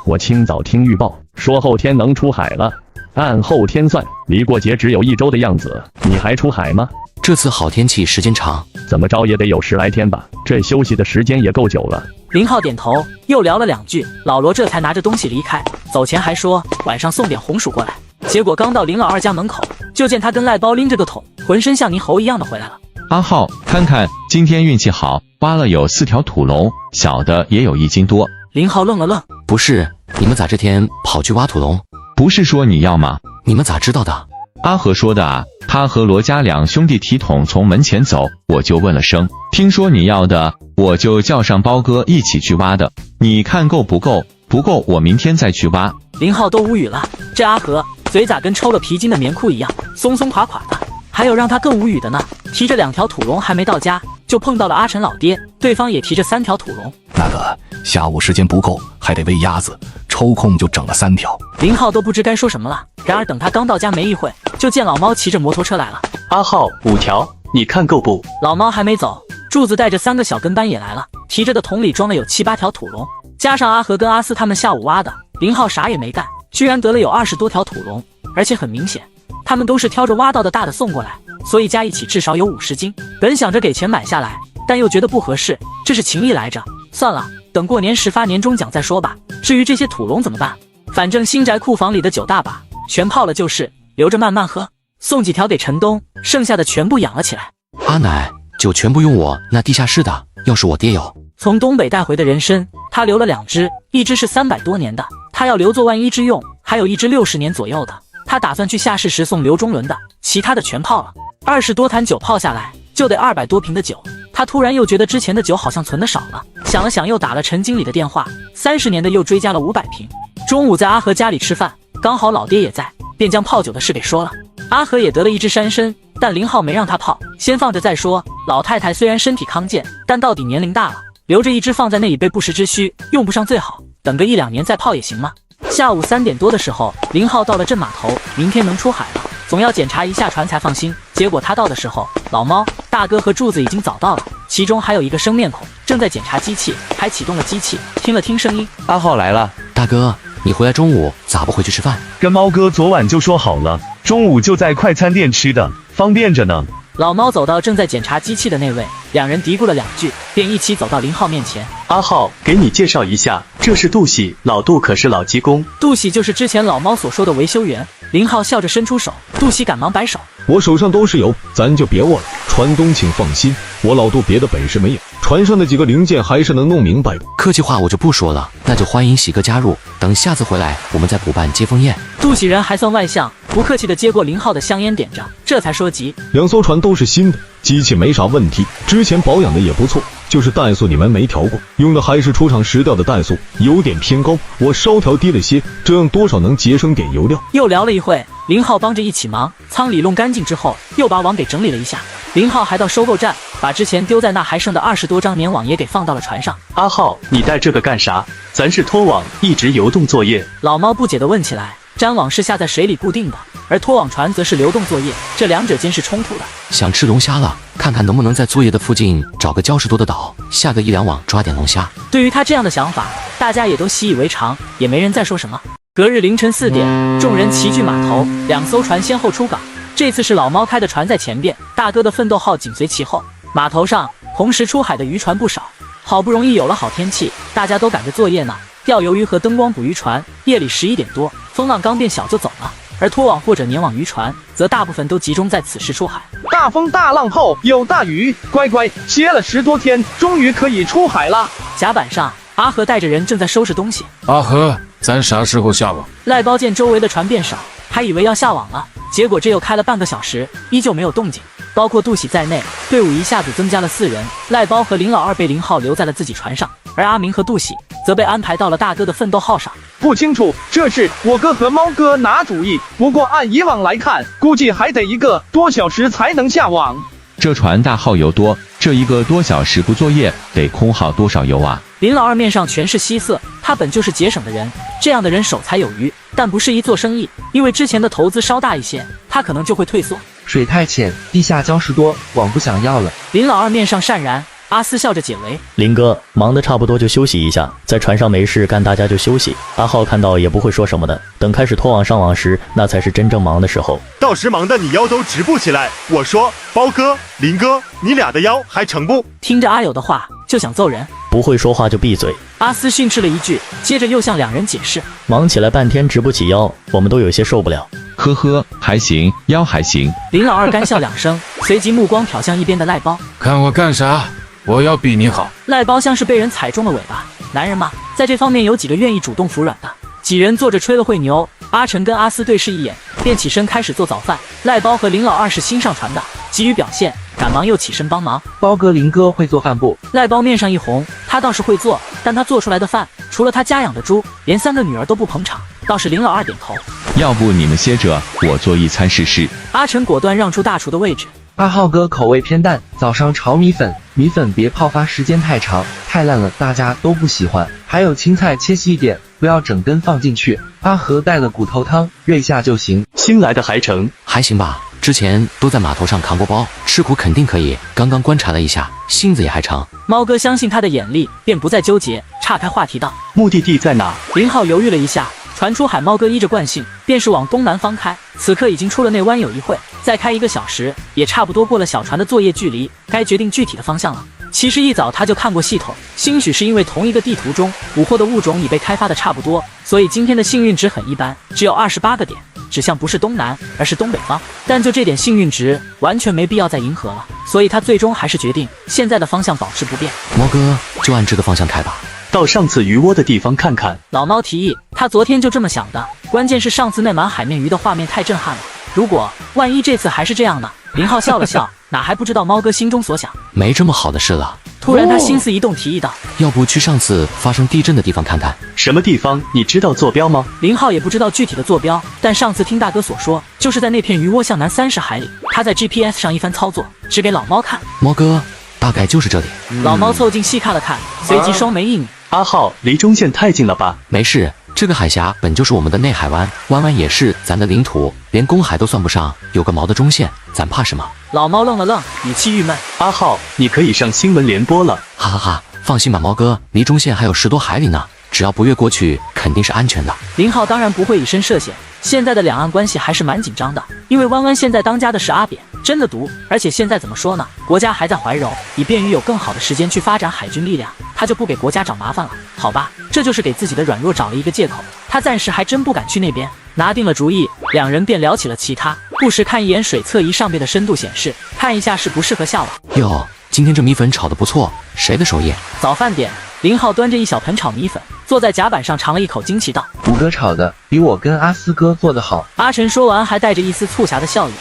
我清早听预报说后天能出海了，按后天算，离过节只有1周的样子，你还出海吗？这次好天气时间长，怎么着也得有10来天吧，这休息的时间也够久了。林浩点头，又聊了2句，老罗这才拿着东西离开，走前还说晚上送点红薯过来。结果刚到林老二家门口，就见他跟赖包拎着个桶，浑身像猕猴一样的回来了。阿浩，看看今天运气好，挖了有4条土龙，小的也有1斤多。林浩愣了愣，不是，你们咋这天跑去挖土龙？不是说你要吗？你们咋知道的？阿和说的啊，他和罗家2兄弟提桶从门前走，我就问了声，听说你要的，我就叫上包哥一起去挖的。你看够不够？不够我明天再去挖。林浩都无语了，这阿和嘴咋跟抽了皮筋的棉裤一样，松松垮垮的。还有让他更无语的呢，提着2条土龙还没到家，就碰到了阿晨老爹，对方也提着3条土龙。那个下午时间不够，还得喂鸭子，抽空就整了3条。林浩都不知该说什么了。然而等他刚到家没一会，就见老猫骑着摩托车来了。阿浩，5条，你看够不？老猫还没走，柱子带着3个小跟班也来了，提着的桶里装了有7、8条土龙，加上阿和跟阿四他们下午挖的，林浩啥也没干，居然得了有20多条土龙，而且很明显，他们都是挑着挖到的大的送过来，所以加一起至少有50斤。本想着给钱买下来，但又觉得不合适，这是情谊来着，算了，等过年时发年终奖再说吧。至于这些土龙怎么办，反正新宅库房里的酒大把，全泡了就是，留着慢慢喝。送几条给陈东，剩下的全部养了起来。阿奶，酒全部用我那地下室的，要是我爹有。从东北带回的人参，他留了2只，一只是300多年的，他要留作万一之用，还有一只60年左右的，他打算去下市时送刘中伦的，其他的全泡了。20多坛酒泡下来，就得200多瓶的酒。他突然又觉得之前的酒好像存的少了，想了想又打了陈经理的电话，30年的又追加了500瓶。中午在阿和家里吃饭，刚好老爹也在，便将泡酒的事给说了。阿和也得了1只山参，但林浩没让他泡，先放着再说。老太太虽然身体康健，但到底年龄大了，留着一只放在那里备不时之需，用不上最好，等个1-2年再泡也行吗？下午3点多的时候，林浩到了镇码头，明天能出海了，总要检查一下船才放心。结果他到的时候，老猫、大哥和柱子已经早到了，其中还有一个生面孔，正在检查机器，还启动了机器，听了听声音，阿浩来了。大哥，你回来中午咋不回去吃饭？跟猫哥昨晚就说好了，中午就在快餐店吃的，方便着呢。老猫走到正在检查机器的那位，两人嘀咕了2句，便一起走到林浩面前。阿浩，给你介绍一下，这是杜喜，老杜可是老技工。杜喜就是之前老猫所说的维修员。林浩笑着伸出手，杜喜赶忙摆手，我手上都是油，咱就别握了。船东请放心，我老杜别的本事没有，船上的几个零件还是能弄明白的。客气话我就不说了，那就欢迎喜哥加入，等下次回来我们再补办接风宴。杜喜人还算外向，不客气地接过林浩的香烟点着，这才说急，2艘船都是新的，机器没啥问题，之前保养的也不错，就是怠速你们没调过，用的还是出厂时调的怠速，有点偏高，我稍调低了些，这样多少能节省点油料。又聊了一会，林浩帮着一起忙，舱里弄干净之后，又把网给整理了一下。林浩还到收购站，把之前丢在那还剩的20多张棉网也给放到了船上。阿浩，你带这个干啥？咱是拖网，一直游动作业。老猫不解地问起来。粘网是下在水里固定的，而拖网船则是流动作业，这两者间是冲突的。想吃龙虾了，看看能不能在作业的附近找个礁石多的岛，下个1-2网抓点龙虾。对于他这样的想法，大家也都习以为常，也没人再说什么。隔日凌晨4点，众人齐聚码头，2艘船先后出港。这次是老猫开的船在前边，大哥的奋斗号紧随其后。码头上同时出海的渔船不少，好不容易有了好天气，大家都赶着作业呢。钓鱿鱼和灯光捕鱼船，夜里11点多，风浪刚变小就走了，而拖网或者粘网渔船，则大部分都集中在此时出海。大风大浪后有大雨，乖乖歇了10多天，终于可以出海了。甲板上，阿和带着人正在收拾东西。阿和，咱啥时候下网？赖包见周围的船变少，还以为要下网了，结果这又开了半个小时，依旧没有动静。包括杜喜在内，队伍一下子增加了4人。赖包和林老二被林浩留在了自己船上，而阿明和杜喜则被安排到了大哥的奋斗号上。不清楚，这是我哥和猫哥拿主意，不过按以往来看，估计还得1个多小时才能下网。这船大号油多，这1个多小时不作业，得空耗多少油啊？林老二面上全是稀色，他本就是节省的人，这样的人守财有余，但不适宜做生意，因为之前的投资稍大一些，他可能就会退缩。水太浅，地下礁石多，网不想要了。林老二面上善然，阿斯笑着解围。林哥，忙得差不多就休息一下，在船上没事干，大家就休息。阿浩看到也不会说什么的，等开始拖网上网时，那才是真正忙的时候。到时忙得你腰都直不起来。我说，包哥、林哥，你俩的腰还成不？听着阿友的话，就想揍人。不会说话就闭嘴。阿斯训斥了一句，接着又向2人解释，忙起来半天直不起腰，我们都有些受不了。呵呵，还行，腰还行。林老二干笑2声，随即目光瞟向一边的赖包，看我干啥？我要比你好。赖包像是被人踩中了尾巴，男人嘛，在这方面有几个愿意主动服软的。几人坐着吹了会牛，阿成跟阿斯对视一眼，便起身开始做早饭。赖包和林老二是新上船的，急于表现，赶忙又起身帮忙。包哥、林哥会做饭不？赖包面上一红，他倒是会做，但他做出来的饭，除了他家养的猪，连3个女儿都不捧场。倒是林老二点头，要不你们歇着，我做一餐试试。阿成果断让出大厨的位置。阿浩哥口味偏淡，早上炒米粉，米粉别泡发时间太长，太烂了大家都不喜欢。还有青菜切细一点，不要整根放进去。阿和带了骨头汤，热下就行。新来的还成？还行吧，之前都在码头上扛过包，吃苦肯定可以。刚刚观察了一下，性子也还成。猫哥相信他的眼力，便不再纠结，岔开话题道：目的地在哪？林浩犹豫了一下。船出海，猫哥依着惯性，便是往东南方开。此刻已经出了内湾有一会，再开1个小时，也差不多过了小船的作业距离，该决定具体的方向了。其实一早他就看过系统，兴许是因为同一个地图中捕获的物种已被开发的差不多，所以今天的幸运值很一般，只有28个点，指向不是东南，而是东北方。但就这点幸运值，完全没必要再迎合了，所以他最终还是决定现在的方向保持不变。猫哥，就按这个方向开吧。到上次鱼窝的地方看看。老猫提议，他昨天就这么想的，关键是上次那满海面鱼的画面太震撼了，如果万一这次还是这样呢？林浩笑了笑，哪还不知道猫哥心中所想。没这么好的事了。突然他心思一动，提议道：“要不去上次发生地震的地方看看？什么地方？你知道坐标吗？”林浩也不知道具体的坐标，但上次听大哥所说，就是在那片鱼窝向南30海里。他在 GPS 上一番操作，指给老猫看。猫哥，大概就是这里。老猫凑近细看了看，随即双眉一拧：“阿浩，离中线太近了吧？”没事，这个海峡本就是我们的内海湾，湾湾也是咱的领土，连公海都算不上，有个毛的中线，咱怕什么？老猫愣了愣，语气郁闷：“阿浩，你可以上新闻联播了。”哈哈哈，放心吧，猫哥，离中线还有10多海里呢，只要不越过去，肯定是安全的。林浩当然不会以身涉险，现在的两岸关系还是蛮紧张的，因为湾湾现在当家的是阿扁，真的毒，而且现在怎么说呢？国家还在怀柔，以便于有更好的时间去发展海军力量，他就不给国家找麻烦了。好吧，这就是给自己的软弱找了一个借口，他暂时还真不敢去那边。拿定了主意，两人便聊起了其他，不时看一眼水测仪上边的深度显示，看一下适不适合下网。哟，今天这米粉炒得不错，谁的手艺？早饭点，林浩端着一小盆炒米粉，坐在甲板上尝了一口，惊奇道：“五哥炒的比我跟阿斯哥做的好。”阿晨说完，还带着一丝促狭的笑意：“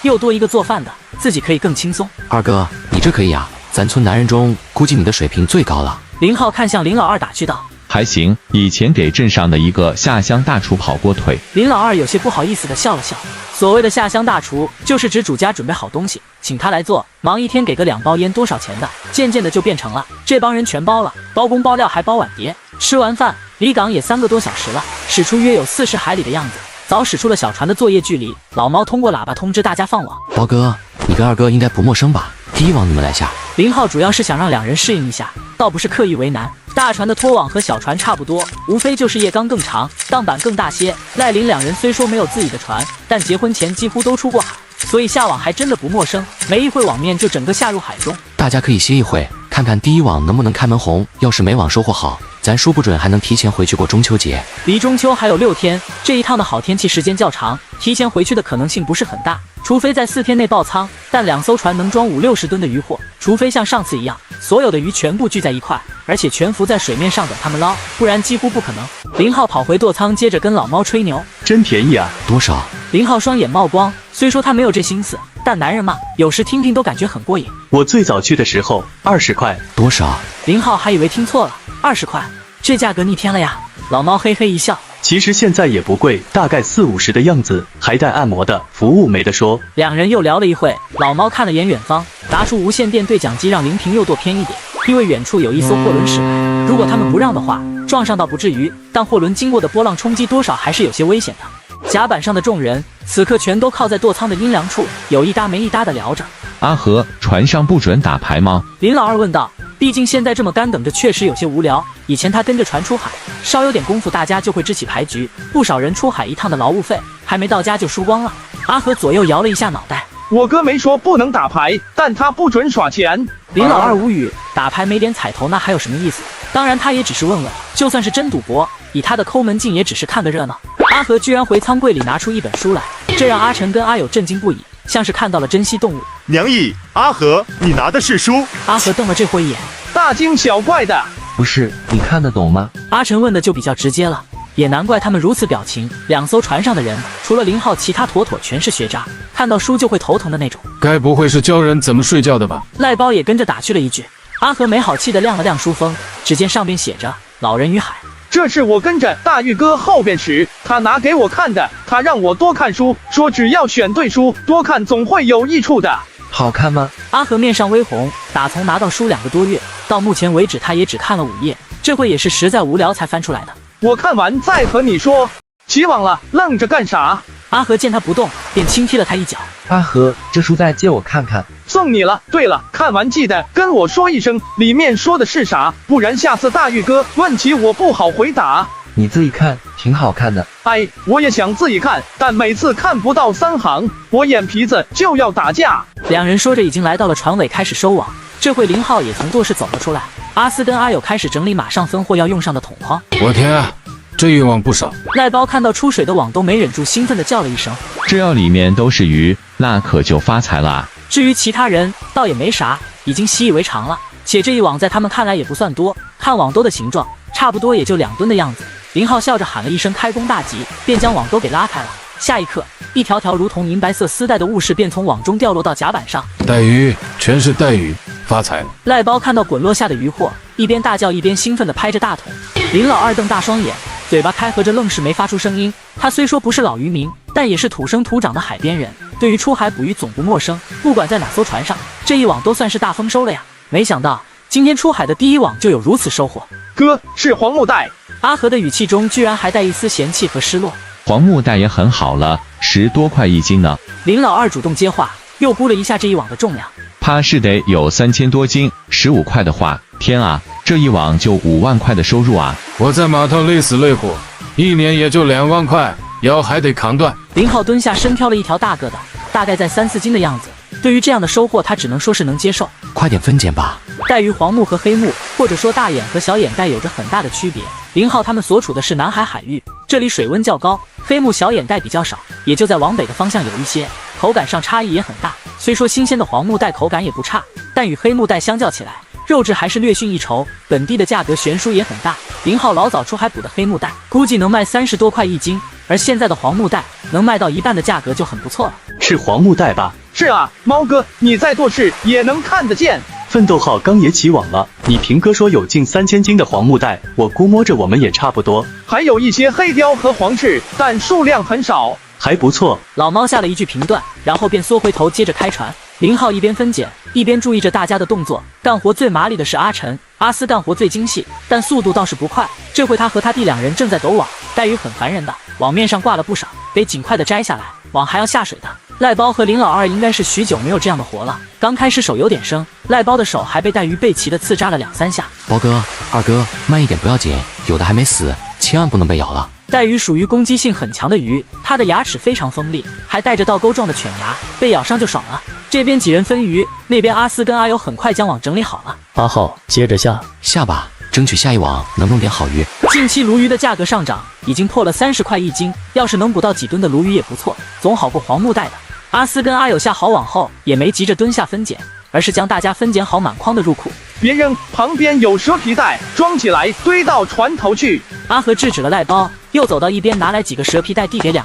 又多一个做饭的，自己可以更轻松。”二哥，你这可以啊，咱村男人中估计你的水平最高了。林浩看向林老二打趣道：“还行，以前给镇上的一个下乡大厨跑过腿。”林老二有些不好意思的笑了笑。所谓的下乡大厨，就是指主家准备好东西，请他来做，忙一天给个2包烟多少钱的，渐渐的就变成了这帮人全包了，包工包料还包碗碟。吃完饭，离港也3个多小时了，驶出约有40海里的样子，早驶出了小船的作业距离。老猫通过喇叭通知大家放网。包哥，你跟二哥应该不陌生吧？第一网你们来下。林浩主要是想让两人适应一下，倒不是刻意为难。大船的拖网和小船差不多，无非就是叶缸更长，荡板更大些。赖林两人虽说没有自己的船，但结婚前几乎都出过海，所以下网还真的不陌生。没一会网面就整个下入海中。大家可以歇一会，看看第一网能不能开门红。要是每网收获好，咱说不准还能提前回去过中秋节。离中秋还有6天，这一趟的好天气时间较长，提前回去的可能性不是很大。除非在4天内爆仓，但2艘船能装50-60吨的渔获，除非像上次一样，所有的鱼全部聚在一块，而且全浮在水面上等他们捞，不然几乎不可能。林浩跑回舵舱，接着跟老猫吹牛：“真便宜啊！多少？”林浩双眼冒光，虽说他没有这心思，但男人嘛，有时听听都感觉很过瘾。我最早去的时候20块。多少？林浩还以为听错了，20块，这价格逆天了呀！老猫嘿嘿一笑。其实现在也不贵，大概40-50的样子，还带按摩的，服务没得说。两人又聊了一会，老猫看了眼远方，拿出无线电对讲机让林平右舵偏一点，因为远处有一艘货轮驶来，如果他们不让的话，撞上倒不至于，但货轮经过的波浪冲击多少还是有些危险的。甲板上的众人此刻全都靠在舵舱的阴凉处，有一搭没一搭的聊着。阿和，船上不准打牌吗？林老二问道。毕竟现在这么干等着确实有些无聊，以前他跟着船出海，稍有点功夫大家就会支起牌局，不少人出海一趟的劳务费还没到家就输光了。阿和左右摇了一下脑袋：“我哥没说不能打牌，但他不准耍钱。”林老二无语，打牌没点彩头那还有什么意思？当然他也只是问问，就算是真赌博，以他的抠门劲也只是看个热闹。阿和居然回仓柜里拿出一本书来，这让阿晨跟阿友震惊不已，像是看到了珍稀动物。娘姨，阿和，你拿的是书？阿和瞪了这货一眼，大惊小怪的。不是，你看得懂吗？阿晨问的就比较直接了，也难怪他们如此表情。2艘船上的人，除了林浩，其他妥妥全是学渣，看到书就会头疼的那种。该不会是教人怎么睡觉的吧？赖包也跟着打趣了一句。阿和没好气的亮了亮书封，只见上边写着《老人与海》。这是我跟着大玉哥后边时，他拿给我看的。他让我多看书，说只要选对书，多看总会有益处的。好看吗？阿和面上微红，打从拿到书2个多月，到目前为止他也只看了5页，这回也是实在无聊才翻出来的。我看完再和你说。起网了，愣着干啥？阿和见他不动，便轻踢了他一脚。阿和，这书再借我看看。送你了。对了，看完记得跟我说一声，里面说的是啥，不然下次大玉哥问起我不好回答。你自己看，挺好看的。哎，我也想自己看，但每次看不到3行，我眼皮子就要打架。两人说着已经来到了船尾，开始收网。这回林浩也从舵室走了出来，阿斯跟阿友开始整理马上分货要用上的桶筐。我天啊，这一网不少！赖包看到出水的网都没忍住兴奋地叫了一声。这要里面都是鱼，那可就发财了啊！至于其他人，倒也没啥，已经习以为常了。且这一网在他们看来也不算多，看网兜的形状，差不多也就2吨的样子。林浩笑着喊了一声开工大吉，便将网兜给拉开了。下一刻，一条条如同银白色丝带的物事便从网中掉落到甲板上。带鱼，全是带鱼，发财了！赖包看到滚落下的渔获，一边大叫一边兴奋地拍着大腿。林老二瞪大双眼，嘴巴开合着，愣是没发出声音。他虽说不是老渔民，但也是土生土长的海边人，对于出海捕鱼总不陌生。不管在哪艘船上，这一网都算是大丰收了呀。没想到今天出海的第一网就有如此收获。哥，是黄木带。阿和的语气中居然还带一丝嫌弃和失落。黄木带也很好了，10多块一斤呢。林老二主动接话，又估了一下这一网的重量，怕是得有3000多斤，15块的话，天啊，这一网就5万块的收入啊！我在码头累死累活，一年也就2万块，腰还得扛断。林浩蹲下身挑了一条大个的，大概在3、4斤的样子。对于这样的收获，他只能说是能接受。快点分拣吧。带鱼黄木和黑木，或者说大眼和小眼带有着很大的区别。林浩他们所处的是南海海域，这里水温较高，黑木小眼带比较少，也就在往北的方向有一些，口感上差异也很大。虽说新鲜的黄木带口感也不差，但与黑木带相较起来，肉质还是略逊一筹，本地的价格悬殊也很大。林浩老早出海捕的黑木带，估计能卖30多块一斤，而现在的黄木带能卖到1半的价格就很不错了。是黄木带吧？是啊，猫哥，你在舵室也能看得见。奋斗号刚也起网了，你平哥说有近3000斤的黄木带，我估摸着我们也差不多。还有一些黑鲷和黄翅，但数量很少，还不错。老猫下了一句评断，然后便缩回头接着开船。林浩一边分拣，一边注意着大家的动作。干活最麻利的是阿晨，阿斯干活最精细，但速度倒是不快。这回他和他弟2人正在抖网，带鱼很烦人的，网面上挂了不少，得尽快的摘下来，网还要下水的。赖包和林老二应该是许久没有这样的活了，刚开始手有点生，赖包的手还被带鱼背鳍的刺扎了2、3下。包哥、二哥，慢一点不要紧，有的还没死，千万不能被咬了。带鱼属于攻击性很强的鱼，它的牙齿非常锋利，还带着倒钩状的犬牙，被咬伤就爽了。这边几人分鱼，那边阿斯跟阿友很快将网整理好了。阿浩，接着下吧，争取下一网能弄点好鱼。近期鲈鱼的价格上涨，已经破了30块一斤，要是能捕到几吨的鲈鱼也不错，总好过黄木带的。阿斯跟阿友下好网后，也没急着蹲下分拣，而是将大家分拣好满筐的入库。别扔，旁边有蛇皮袋，装起来堆到船头去。阿和制止了赖包，又走到一边拿来几个蛇皮袋递给2人。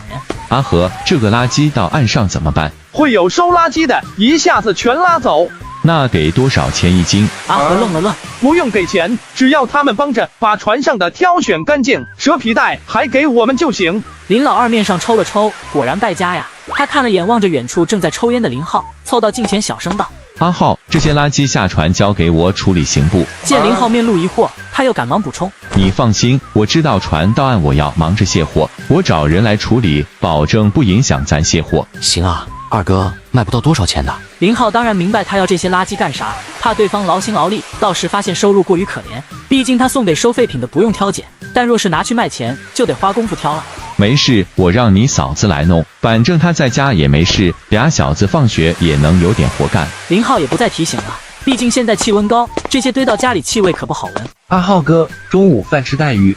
阿和，这个垃圾到岸上怎么办？会有收垃圾的，一下子全拉走。那给多少钱一斤？阿和愣了愣，不用给钱，只要他们帮着把船上的挑选干净，蛇皮袋还给我们就行。林老二面上抽了抽，果然败家呀。他看了眼望着远处正在抽烟的林浩，凑到近前小声道：阿浩，这些垃圾下船交给我处理行不？见林浩面露疑惑，他又赶忙补充：你放心，我知道船到岸我要忙着卸货，我找人来处理，保证不影响咱卸货。行啊，二哥，卖不到多少钱的。林浩当然明白他要这些垃圾干啥，怕对方劳心劳力，到时发现收入过于可怜。毕竟他送给收废品的不用挑拣，但若是拿去卖钱，就得花功夫挑了。没事，我让你嫂子来弄，反正她在家也没事，俩小子放学也能有点活干。林浩也不再提醒了，毕竟现在气温高，这些堆到家里气味可不好闻。阿浩哥，中午饭吃带鱼，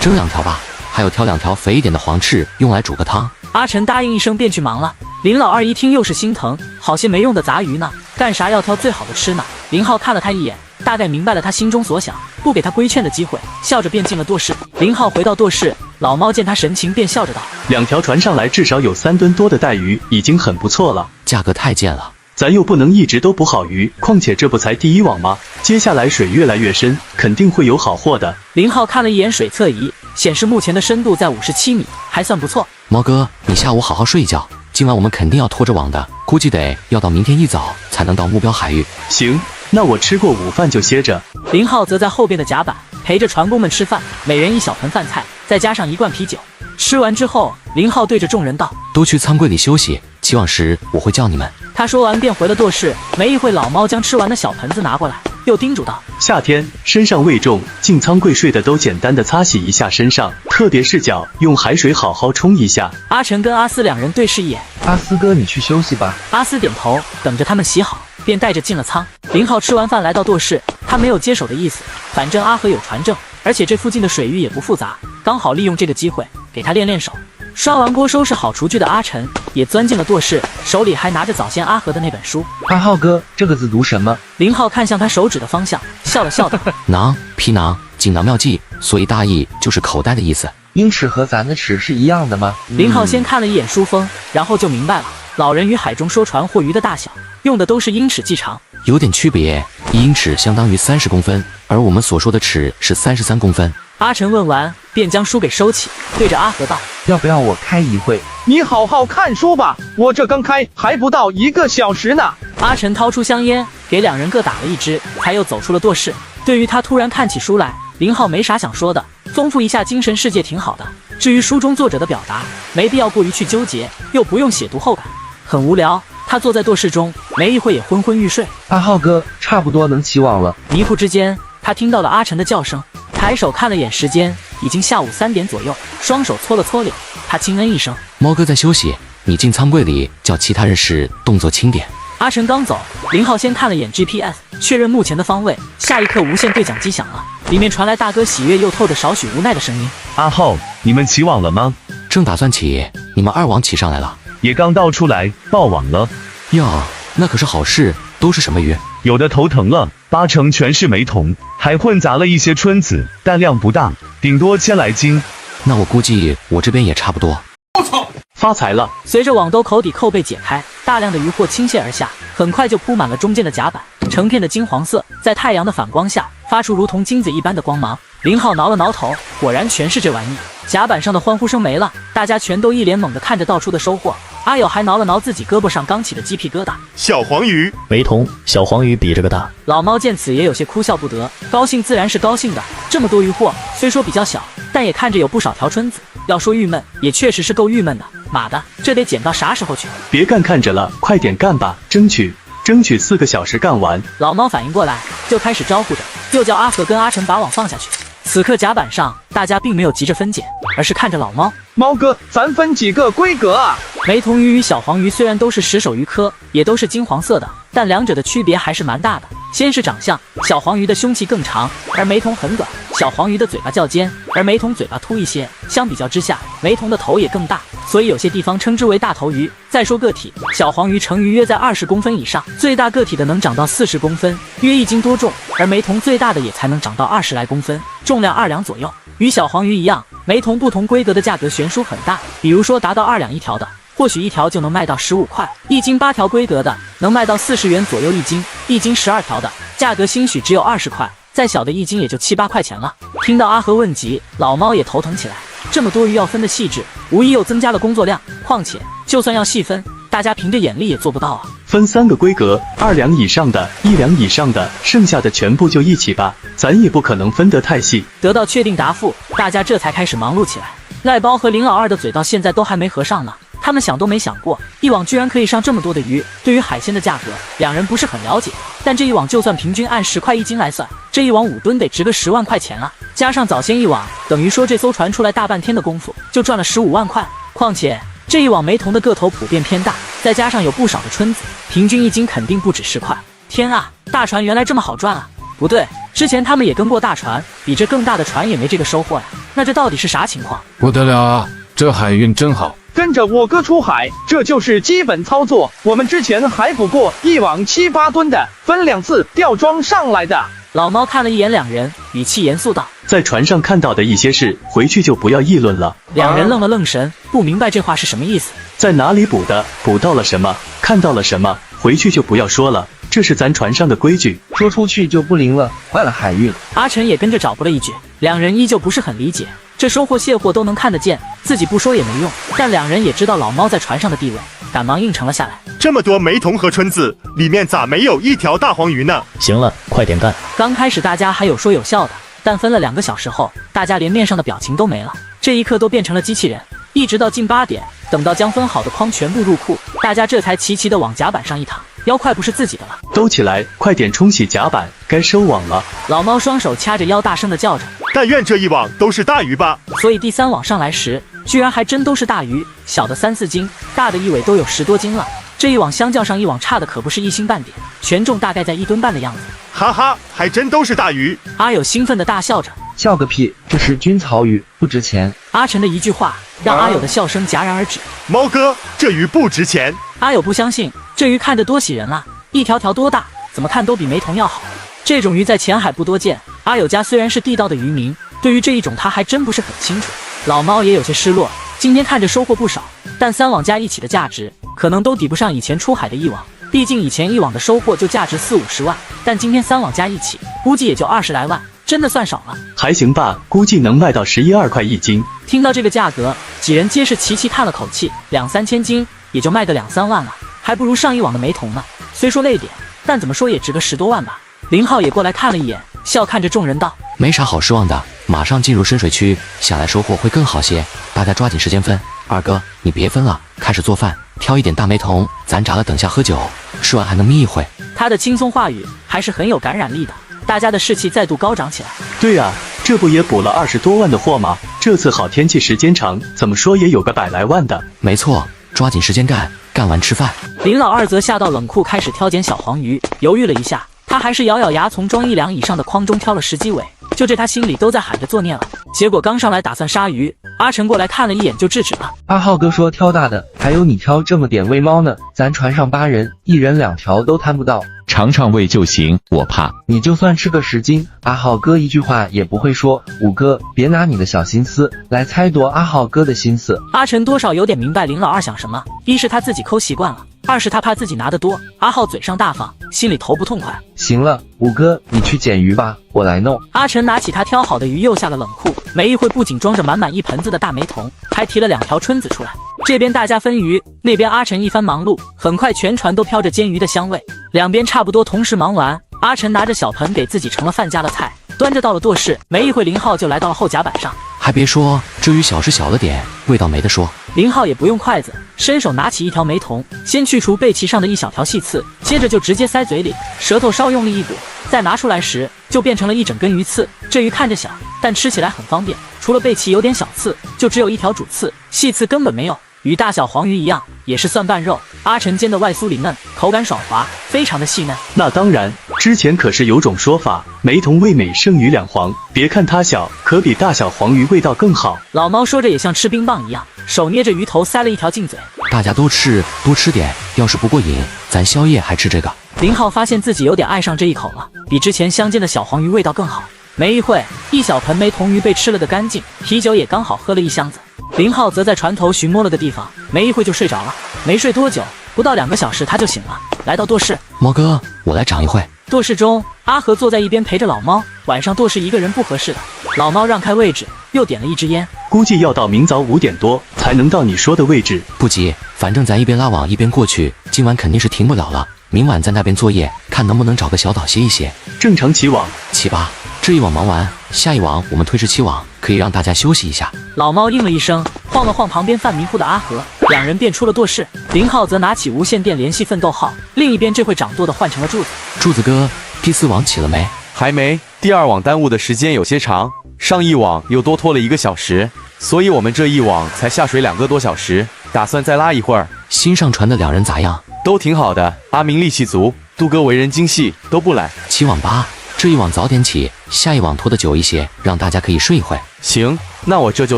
蒸2条吧，还有挑2条肥一点的黄翅，用来煮个汤。阿晨答应一声便去忙了。林老二一听又是心疼，好些没用的杂鱼呢，干啥要挑最好的吃呢？林浩看了他一眼，大概明白了他心中所想，不给他规劝的机会，笑着便进了舵室。林浩回到舵室，老猫见他神情，便笑着道：2条船上来至少有3吨多的带鱼，已经很不错了。价格太贱了，咱又不能一直都捕好鱼，况且这不才第一网吗？接下来水越来越深，肯定会有好货的。林浩看了一眼水测仪，显示目前的深度在57米，还算不错。猫哥，你下午好好睡一觉，今晚我们肯定要拖着网的，估计得要到明天一早才能到目标海域。行，那我吃过午饭就歇着。林浩则在后边的甲板陪着船工们吃饭，每人1小盆饭菜，再加上1罐啤酒。吃完之后，林浩对着众人道：都去仓柜里休息，起网时我会叫你们。他说完便回了舵室。没一会，老猫将吃完的小盆子拿过来，又叮嘱道：夏天身上胃重，进仓柜睡的都简单的擦洗一下身上，特别是脚，用海水好好冲一下。阿晨跟阿斯2人对视一眼，阿斯哥你去休息吧。阿斯点头，等着他们洗好，便带着进了仓。林浩吃完饭来到舵室，他没有接手的意思，反正阿和有船证，而且这附近的水域也不复杂，刚好利用这个机会给他练练手。刷完锅收拾好厨具的阿晨也钻进了舵室，手里还拿着早先阿和的那本书。阿浩哥，这个字读什么？林浩看向他手指的方向，笑了笑道：囊，皮囊，锦囊妙计，所以大意就是口袋的意思。鹰齿和咱的齿是一样的吗？林浩先看了一眼书封，然后就明白了，老人与海中说船或鱼的大小用的都是鹰齿计长，有点区别，一英尺相当于30公分，而我们所说的尺是33公分。阿晨问完，便将书给收起，对着阿和道：“要不要我开一会？你好好看书吧，我这刚开还不到1个小时呢。”阿晨掏出香烟，给两人各打了一支，才又走出了舵室。对于他突然看起书来，林浩没啥想说的，丰富一下精神世界挺好的。至于书中作者的表达，没必要过于去纠结，又不用写读后感，很无聊。他坐在舵室中，没一会也昏昏欲睡。阿浩哥，差不多能起网了。迷糊之间，他听到了阿晨的叫声，抬手看了眼时间，已经下午3点左右，双手搓了搓脸，他轻嗯一声：“猫哥在休息，你进仓柜里叫其他人时动作轻点。”阿晨刚走，林浩先看了眼 GPS， 确认目前的方位。下一刻，无线对讲机响了，里面传来大哥喜悦又透着少许无奈的声音：“阿浩，你们起网了吗？正打算起，你们2网起上来了，也刚倒出来爆网了。哟，那可是好事。都是什么鱼？有的头疼了，8成全是梅童，还混杂了一些春子，但量不大，顶多1000来斤。那我估计我这边也差不多。”我操！发财了！随着网兜口底扣被解开，大量的鱼货倾泻而下，很快就铺满了中间的甲板，成片的金黄色，在太阳的反光下发出如同金子一般的光芒。林浩挠了挠头，果然全是这玩意。甲板上的欢呼声没了，大家全都一脸懵地看着到处的收获。阿友还挠了挠自己胳膊上刚起的鸡皮疙瘩。小黄鱼，没同，小黄鱼比这个大。老猫见此也有些哭笑不得，高兴自然是高兴的，这么多鱼货，虽说比较小，但也看着有不少条春子。要说郁闷，也确实是够郁闷的。妈的，这得捡到啥时候去？别看着了，快点干吧，争取4个小时干完。老猫反应过来，就开始招呼着，又叫阿和跟阿晨把网放下去。此刻甲板上，大家并没有急着分拣，而是看着老猫。猫哥，咱分几个规格啊？梅童鱼与小黄鱼虽然都是石首鱼科，也都是金黄色的，但两者的区别还是蛮大的。先是长相，小黄鱼的胸鳍更长，而梅童很短；小黄鱼的嘴巴较尖，而梅童嘴巴凸一些。相比较之下，梅童的头也更大，所以有些地方称之为大头鱼。再说个体，小黄鱼成鱼约在20公分以上，最大个体的能长到40公分，约1斤多重，而梅童最大的也才能长到20来公分，重量2两左右。与小黄鱼一样，梅童不同规格的价格悬殊很大，比如说达到2两一条的，或许一条就能卖到15块，1斤8条规格的能卖到40元左右1斤，1斤12条的价格兴许只有20块，再小的1斤也就7、8块钱了。听到阿和问及，老猫也头疼起来。这么多鱼要分的细致，无疑又增加了工作量。况且，就算要细分，大家凭着眼力也做不到啊。分3个规格，2两以上的、1两以上的，剩下的全部就一起吧，咱也不可能分得太细。得到确定答复，大家这才开始忙碌起来。赖包和林老二的嘴到现在都还没合上呢。他们想都没想过，一网居然可以上这么多的鱼。对于海鲜的价格，两人不是很了解，但这一网就算平均按10块1斤来算，这一网5吨得值个10万块钱啊！加上早先一网，等于说这艘船出来大半天的功夫，就赚了15万块。况且这一网梅童的个头普遍偏大，再加上有不少的春子，平均1斤肯定不止10块。天啊，大船原来这么好赚啊！不对，之前他们也跟过大船，比这更大的船也没这个收获呀。那这到底是啥情况？不得了啊，这海运真好。跟着我哥出海，这就是基本操作。我们之前还捕过一网7、8吨的，分2次吊装上来的。老猫看了一眼两人，语气严肃道：“在船上看到的一些事，回去就不要议论了。”两人愣了愣神，不明白这话是什么意思。在哪里捕的，捕到了什么，看到了什么，回去就不要说了，这是咱船上的规矩，说出去就不灵了，坏了海运。阿晨也跟着找补了一句，两人依旧不是很理解。这收获卸货都能看得见，自己不说也没用。但两人也知道老猫在船上的地位，赶忙应承了下来。这么多梅童和春子，里面咋没有一条大黄鱼呢？行了，快点干！刚开始大家还有说有笑的，但分了2个小时后，大家连面上的表情都没了，这一刻都变成了机器人。一直到近8点，等到将分好的筐全部入库，大家这才齐齐的往甲板上一躺，腰快不是自己的了。都起来，快点冲洗甲板，该收网了。老猫双手掐着腰，大声的叫着。但愿这一网都是大鱼吧。所以第3网上来时，居然还真都是大鱼，小的3、4斤，大的一尾都有10多斤了。这一网相较上一网差的可不是1星半点，权重大概在1吨半的样子。哈哈，还真都是大鱼。阿友兴奋的大笑着。笑个屁，这是军曹鱼，不值钱。阿晨的一句话让阿友的笑声戛然而止。猫哥，这鱼不值钱。阿友不相信，这鱼看着多喜人啊，一条条多大，怎么看都比梅童要好。这种鱼在浅海不多见，阿友家虽然是地道的渔民，对于这一种他还真不是很清楚。老猫也有些失落，今天看着收获不少，但3网加一起的价值可能都抵不上以前出海的1网。毕竟以前1网的收获就价值40-50万，但今天3网加一起，估计也就20来万，真的算少了。还行吧，估计能卖到11-12块一斤。听到这个价格，几人皆是齐齐叹了口气，2-3千斤也就卖个2-3万了，还不如上1网的梅童呢。虽说累点，但怎么说也值个10多万吧。林浩也过来看了一眼，笑看着众人道：“没啥好失望的，马上进入深水区，下来收获会更好些。大家抓紧时间分。二哥，你别分了，开始做饭，挑一点大梅童，咱炸了等下喝酒，吃完还能眯一会。”他的轻松话语还是很有感染力的，大家的士气再度高涨起来。对啊，这不也补了20多万的货吗？这次好天气时间长，怎么说也有个100来万的。没错，抓紧时间干，干完吃饭。林老二则下到冷库开始挑拣小黄鱼，犹豫了一下，他还是咬咬牙从装1两以上的筐中挑了10几尾。就这他心里都在喊着作孽了。结果刚上来打算杀鱼，阿成过来看了一眼就制止了。阿浩哥说挑大的，还有你挑这么点喂猫呢，咱船上8人，1人2条都摊不到。尝尝味就行，我怕。你就算吃个10斤，阿浩哥一句话也不会说。五哥，别拿你的小心思来猜度阿浩哥的心思。阿成多少有点明白林老二想什么，一是他自己抠习惯了，二是他怕自己拿得多，阿浩嘴上大方，心里头不痛快。行了，五哥，你去捡鱼吧，我来弄。阿成拿起他挑好的鱼又下了冷库，没一会不仅装着满满一盆子的大梅童，还提了2条春子出来。这边大家分鱼，那边阿成一番忙碌，很快全船都飘着煎鱼的香味。两边差不多同时忙完，阿成拿着小盆给自己盛了饭加了菜，端着到了舵室，没一会林浩就来到了后甲板上。还别说，这鱼小是小了点，味道没得说。林浩也不用筷子，伸手拿起一条梅童，先去除背鳍上的一小条细刺，接着就直接塞嘴里，舌头稍用力一鼓，再拿出来时就变成了一整根鱼刺。这鱼看着小，但吃起来很方便，除了背鳍有点小刺，就只有一条主刺，细刺根本没有。与大小黄鱼一样，也是蒜瓣肉。阿成煎的外酥里嫩，口感爽滑，非常的细嫩。那当然，之前可是有种说法，梅童味美胜于2黄。别看它小，可比大小黄鱼味道更好。老猫说着也像吃冰棒一样，手捏着鱼头塞了一条进嘴。大家都吃，多吃点，要是不过瘾，咱宵夜还吃这个。林浩发现自己有点爱上这一口了，比之前相煎的小黄鱼味道更好。没一会，一小盆梅童鱼被吃了个干净，啤酒也刚好喝了1箱子。林浩则在船头寻摸了个地方，没一会就睡着了。没睡多久，不到2个小时他就醒了，来到舵室。猫哥，我来长一会。舵室中，阿和坐在一边陪着老猫。晚上舵室一个人不合适的，老猫让开位置，又点了一支烟。估计要到明早5点多才能到你说的位置。不急，反正咱一边拉网一边过去，今晚肯定是停不了了。明晚在那边作业，看能不能找个小岛歇一歇。正常起网，起吧。这一网忙完，下一网我们推迟7网，可以让大家休息一下。老猫应了一声，晃了晃旁边犯迷糊的阿和，两人便出了舵室。林浩则拿起无线电联系奋斗号，另一边这会掌舵的换成了柱子。柱子哥，第4网起了没？还没，第2网耽误的时间有些长，上一网又多拖了1个小时，所以我们这一网才下水2个多小时，打算再拉一会儿。新上船的2人咋样？都挺好的，阿明力气足，杜哥为人精细，都不赖。7网8。这一网早点起，下一网拖得久一些，让大家可以睡一会。行，那我这就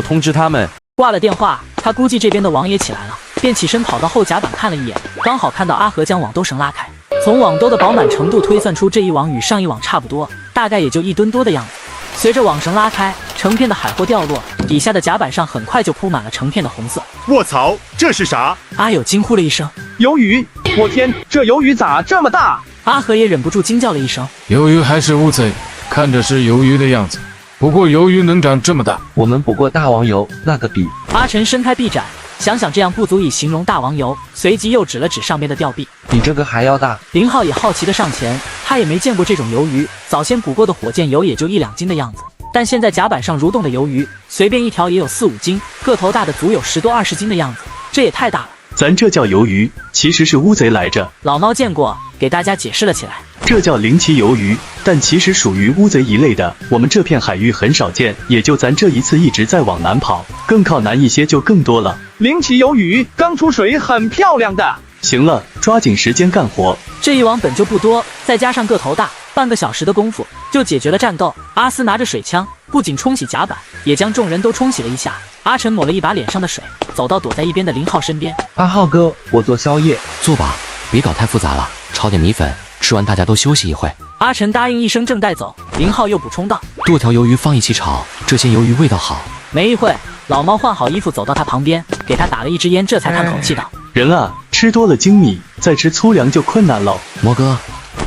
通知他们。挂了电话，他估计这边的网也起来了，便起身跑到后甲板看了一眼，刚好看到阿和将网兜绳拉开，从网兜的饱满程度推算出这一网与上一网差不多，大概也就1吨多的样子。随着网绳拉开，成片的海货掉落，底下的甲板上很快就铺满了成片的红色。卧槽，这是啥？阿友惊呼了一声：“鱿鱼！我天，这鱿鱼咋这么大？”阿和也忍不住惊叫了一声。鱿鱼还是乌贼，看着是鱿鱼的样子，不过鱿鱼能长这么大，我们捕过大王鱿，那个比。阿成伸开臂展，想想这样不足以形容大王鱿，随即又指了指上边的吊臂，比这个还要大。林浩也好奇的上前，他也没见过这种鱿鱼，早先捕过的火箭鱿也就1、2斤的样子，但现在甲板上蠕动的鱿鱼，随便一条也有4、5斤，个头大的足有10多20斤的样子，这也太大了。咱这叫鱿鱼，其实是乌贼来着。老猫见过，给大家解释了起来。这叫灵鳍鱿鱼，但其实属于乌贼一类的。我们这片海域很少见，也就咱这一次一直在往南跑，更靠南一些就更多了。灵鳍鱿鱼刚出水，很漂亮的。行了，抓紧时间干活。这一网本就不多，再加上个头大，半个小时的功夫就解决了战斗。阿斯拿着水枪，不仅冲洗甲板，也将众人都冲洗了一下。阿成抹了一把脸上的水，走到躲在一边的林浩身边。阿浩哥，我做宵夜。做吧，别搞太复杂了，炒点米粉，吃完大家都休息一会。阿成答应一声，正待走，林浩又补充道：多条鱿鱼放一起炒，这些鱿鱼味道好。没一会，老猫换好衣服走到他旁边，给他打了一支烟，这才叹口气道：“人啊，吃多了精米，再吃粗粮就困难了。”魔哥，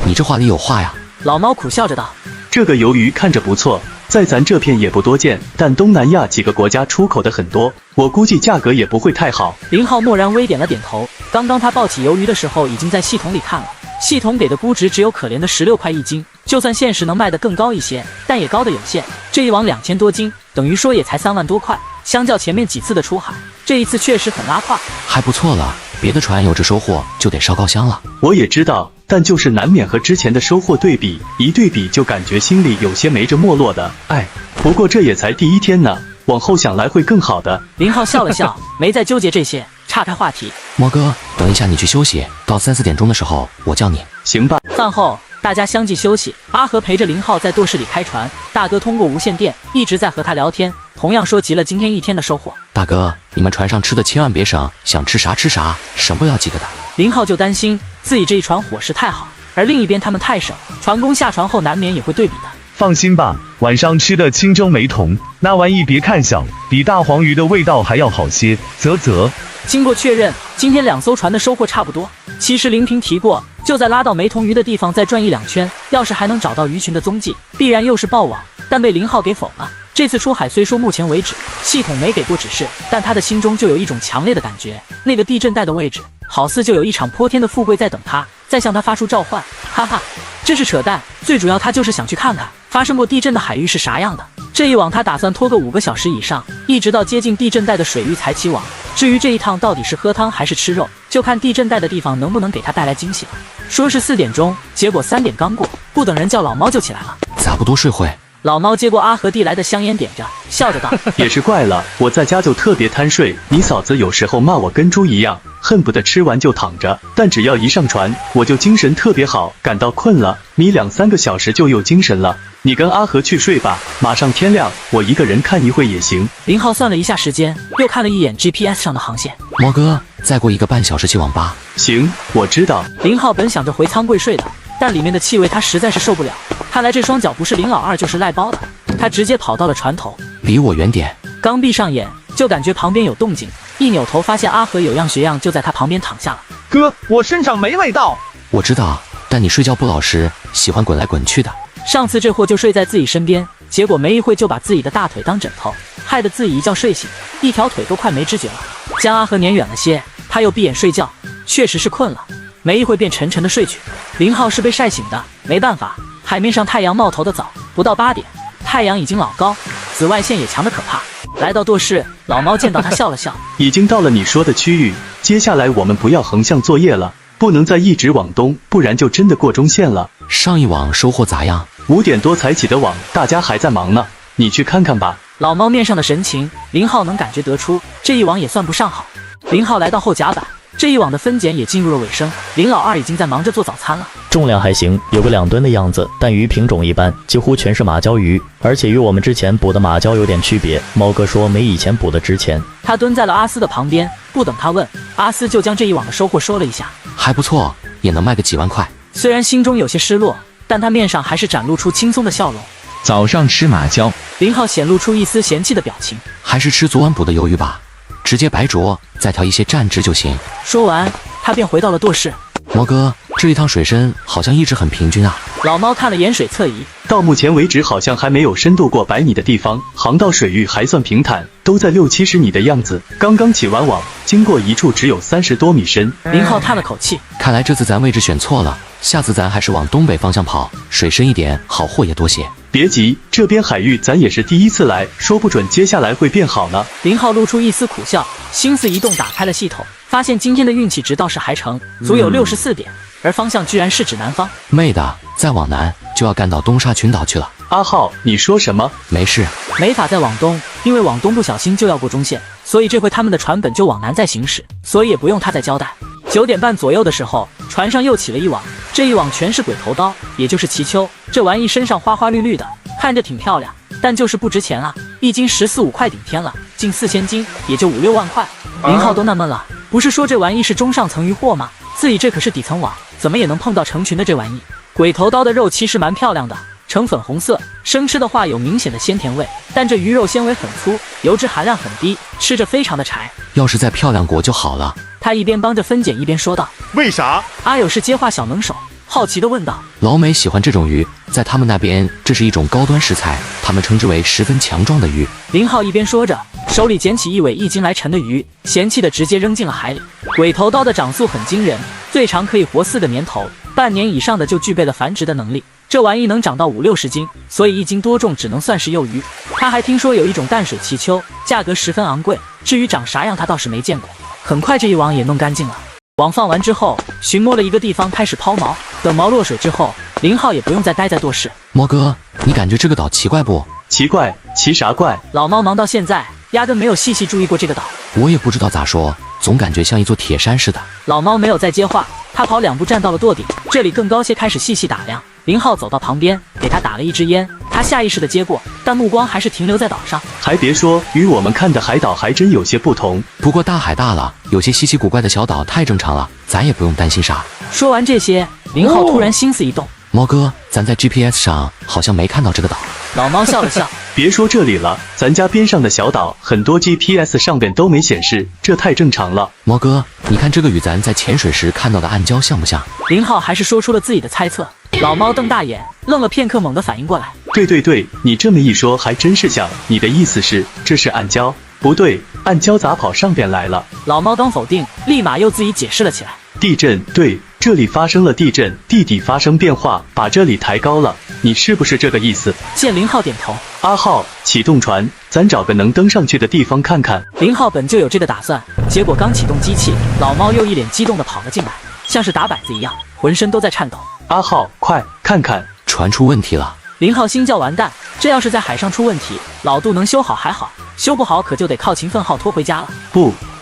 你这话里有话呀。老猫苦笑着道：“这个鱿鱼看着不错，在咱这片也不多见，但东南亚几个国家出口的很多，我估计价格也不会太好。”林浩默然微点了点头。刚刚他抱起鱿鱼的时候，已经在系统里看了，系统给的估值只有可怜的16块一斤，就算现实能卖得更高一些，但也高的有限。这一网2000多斤，等于说也才3万多块，相较前面几次的出海，这一次确实很拉胯，还不错了。别的船有这收获就得烧高香了。我也知道，但就是难免和之前的收获对比，一对比就感觉心里有些没着没落的。哎，不过这也才第1天呢，往后想来会更好的。林浩笑了笑，没再纠结这些，岔开话题。魔哥，等一下你去休息，到3、4点钟的时候我叫你。行吧。饭后大家相继休息，阿和陪着林浩在舵室里开船，大哥通过无线电一直在和他聊天，同样说及了今天一天的收获。大哥，你们船上吃的千万别省，想吃啥吃啥，省不了几个的。林浩就担心自己这一船伙食太好，而另一边他们太省，船工下船后难免也会对比的。放心吧，晚上吃的清蒸梅童，那玩意别看小，比大黄鱼的味道还要好些。啧。经过确认，今天2艘船的收获差不多。其实林平提过，就在拉到梅童鱼的地方再转1、2圈，要是还能找到鱼群的踪迹，必然又是爆网，但被林浩给否了。这次出海虽说目前为止系统没给过指示，但他的心中就有一种强烈的感觉，那个地震带的位置好似就有一场泼天的富贵在等他，在向他发出召唤。哈哈，这是扯淡，最主要他就是想去看看发生过地震的海域是啥样的。这一网他打算拖个5个小时以上，一直到接近地震带的水域才起网。至于这一趟到底是喝汤还是吃肉，就看地震带的地方能不能给他带来惊喜了。说是4点钟，结果3点刚过，不等人叫老猫就起来了。咋不多睡会？老猫接过阿和递来的香烟点着，笑着道：“也是怪了，我在家就特别贪睡，你嫂子有时候骂我跟猪一样，恨不得吃完就躺着，但只要一上船，我就精神特别好，感到困了，眯2、3个小时就有精神了。你跟阿和去睡吧，马上天亮，我一个人看一会也行。”林浩算了一下时间，又看了一眼 GPS 上的航线。魔哥，再过1个半小时去网吧。行，我知道。林浩本想着回舱柜睡的，但里面的气味他实在是受不了。看来这双脚不是林老二就是赖包的，他直接跑到了船头。离我远点。刚闭上眼，就感觉旁边有动静，一扭头发现阿和有样学样，就在他旁边躺下了。哥，我身上没味道。我知道，但你睡觉不老实，喜欢滚来滚去的。上次这货就睡在自己身边，结果没一会就把自己的大腿当枕头，害得自己一觉睡醒，一条腿都快没知觉了。将阿和撵远了些，他又闭眼睡觉，确实是困了，没一会便沉沉的睡去。林浩是被晒醒的，没办法，海面上太阳冒头的早，不到8点，太阳已经老高，紫外线也强得可怕。来到舵室，老猫见到他笑了笑：“已经到了你说的区域，接下来我们不要横向作业了，不能再一直往东，不然就真的过中线了。”上一网收获咋样？5点多才起的网，大家还在忙呢，你去看看吧。老猫面上的神情，林浩能感觉得出，这一网也算不上好。林浩来到后甲板，这一网的分拣也进入了尾声，林老二已经在忙着做早餐了。重量还行，有个2吨的样子，但鱼品种一般，几乎全是马鲛鱼，而且与我们之前捕的马鲛有点区别。猫哥说没以前捕的值钱。他蹲在了阿斯的旁边，不等他问，阿斯就将这一网的收获说了一下。还不错，也能卖个几万块。虽然心中有些失落，但他面上还是展露出轻松的笑容。早上吃马鲛，林浩显露出一丝嫌弃的表情。还是吃昨晚捕的鱿鱼吧，直接白灼，再调一些蘸汁就行。说完，他便回到了舵室。魔哥，这一趟水深好像一直很平均啊。老猫看了眼水测仪，到目前为止好像还没有深度过100米的地方，航道水域还算平坦，都在60、70米的样子。刚刚起完网，经过一处只有30多米深。林浩叹了口气，看来这次咱位置选错了，下次咱还是往东北方向跑，水深一点，好货也多些。别急，这边海域咱也是第一次来，说不准接下来会变好呢。林浩露出一丝苦笑，心思一动，打开了系统，发现今天的运气值倒是还成，足有64点，而方向居然是指南方。妹的，再往南就要干到东沙群岛去了。阿浩，你说什么？没事，没法再往东，因为往东不小心就要过中线，所以这回他们的船本就往南在行驶，所以也不用他再交代。9点半左右的时候，船上又起了一网，这一网全是鬼头刀，也就是鳍鳅。这玩意身上花花绿绿的，看着挺漂亮，但就是不值钱啊，一斤14、15块顶天了，近4000斤，也就5、6万块。林浩都纳闷了，不是说这玩意是中上层鱼货吗？自己这可是底层网，怎么也能碰到成群的这玩意？鬼头刀的肉其实蛮漂亮的，呈粉红色，生吃的话有明显的鲜甜味，但这鱼肉纤维很粗，油脂含量很低，吃着非常的柴。要是再漂亮果就好了。他一边帮着分拣一边说道。为啥？阿友是接话小能手，好奇地问道。老美喜欢这种鱼，在他们那边这是一种高端食材，他们称之为十分强壮的鱼。林浩一边说着，手里捡起一尾1斤来沉的鱼，嫌弃的直接扔进了海里。鬼头刀的长速很惊人，最长可以活4个年头，半年以上的就具备了繁殖的能力。这玩意能长到50-60斤，所以1斤多重只能算是幼鱼。他还听说有一种淡水鳍鳅，价格十分昂贵，至于长啥样他倒是没见过。很快这一网也弄干净了。网放完之后，寻摸了一个地方开始抛锚，等锚落水之后，林浩也不用再待在舵室。猫哥，你感觉这个岛奇怪不？奇怪？奇啥怪？老猫忙到现在压根没有细细注意过这个岛。我也不知道咋说，总感觉像一座铁山似的。老猫没有再接话，他跑2步站到了舵顶，这里更高些，开始细细打量。林浩走到旁边，给他打了一支烟，他下意识地接过，但目光还是停留在岛上。还别说，与我们看的海岛还真有些不同。不过大海大了，有些稀奇古怪的小岛太正常了，咱也不用担心啥。说完这些，林浩突然心思一动，猫哥，咱在 GPS 上好像没看到这个岛。老猫笑了笑，别说这里了，咱家边上的小岛很多 GPS 上边都没显示，这太正常了。猫哥，你看这个与咱在潜水时看到的暗礁像不像？林浩还是说出了自己的猜测。老猫瞪大眼，愣了片刻，猛地反应过来。对，你这么一说还真是像。你的意思是这是暗礁？不对，暗礁咋跑上边来了？老猫刚否定，立马又自己解释了起来。地震，对，这里发生了地震，地底发生变化，把这里抬高了。你是不是这个意思？见林浩点头，阿浩，启动船，咱找个能登上去的地方看看。林浩本就有这个打算，结果刚启动机器，老猫又一脸激动地跑了进来，像是打摆子一样，浑身都在颤抖。阿浩，快看看，船出问题了！林浩心叫完蛋，这要是在海上出问题，老杜能修好还好，修不好可就得靠勤奋号拖回家了。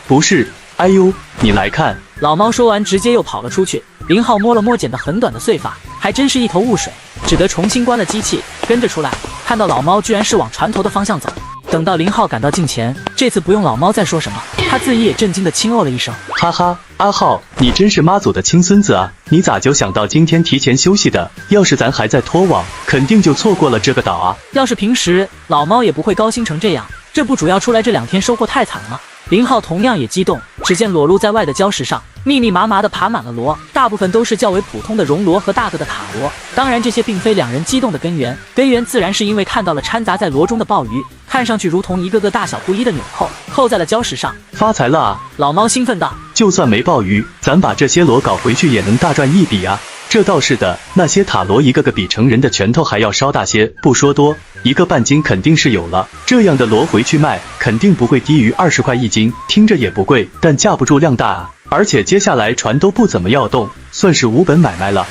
不是，哎呦，你来看！老猫说完，直接又跑了出去。林浩摸了摸剪得很短的碎发，还真是一头雾水，只得重新关了机器，跟着出来，看到老猫居然是往船头的方向走。等到林浩赶到近前，这次不用老猫再说什么，他自己也震惊地轻哦了一声。哈哈，阿浩，你真是妈祖的亲孙子啊！你咋就想到今天提前休息的？要是咱还在拖网，肯定就错过了这个岛啊！要是平时，老猫也不会高兴成这样，这不主要出来这2天收获太惨了吗？林浩同样也激动，只见裸露在外的礁石上密密麻麻地爬满了螺，大部分都是较为普通的熔螺和大个的塔螺。当然，这些并非2人激动的根源，根源自然是因为看到了掺杂在螺中的鲍鱼，看上去如同一个个大小不一的纽扣在了礁石上。发财了啊！老猫兴奋道：“就算没鲍鱼，咱把这些螺搞回去也能大赚一笔啊！”这倒是的，那些塔螺一个个比成人的拳头还要稍大些，不说多，1个半斤肯定是有了。这样的螺回去卖，肯定不会低于20块1斤，听着也不贵，但架不住量大啊！而且接下来船都不怎么要动，算是无本买卖了。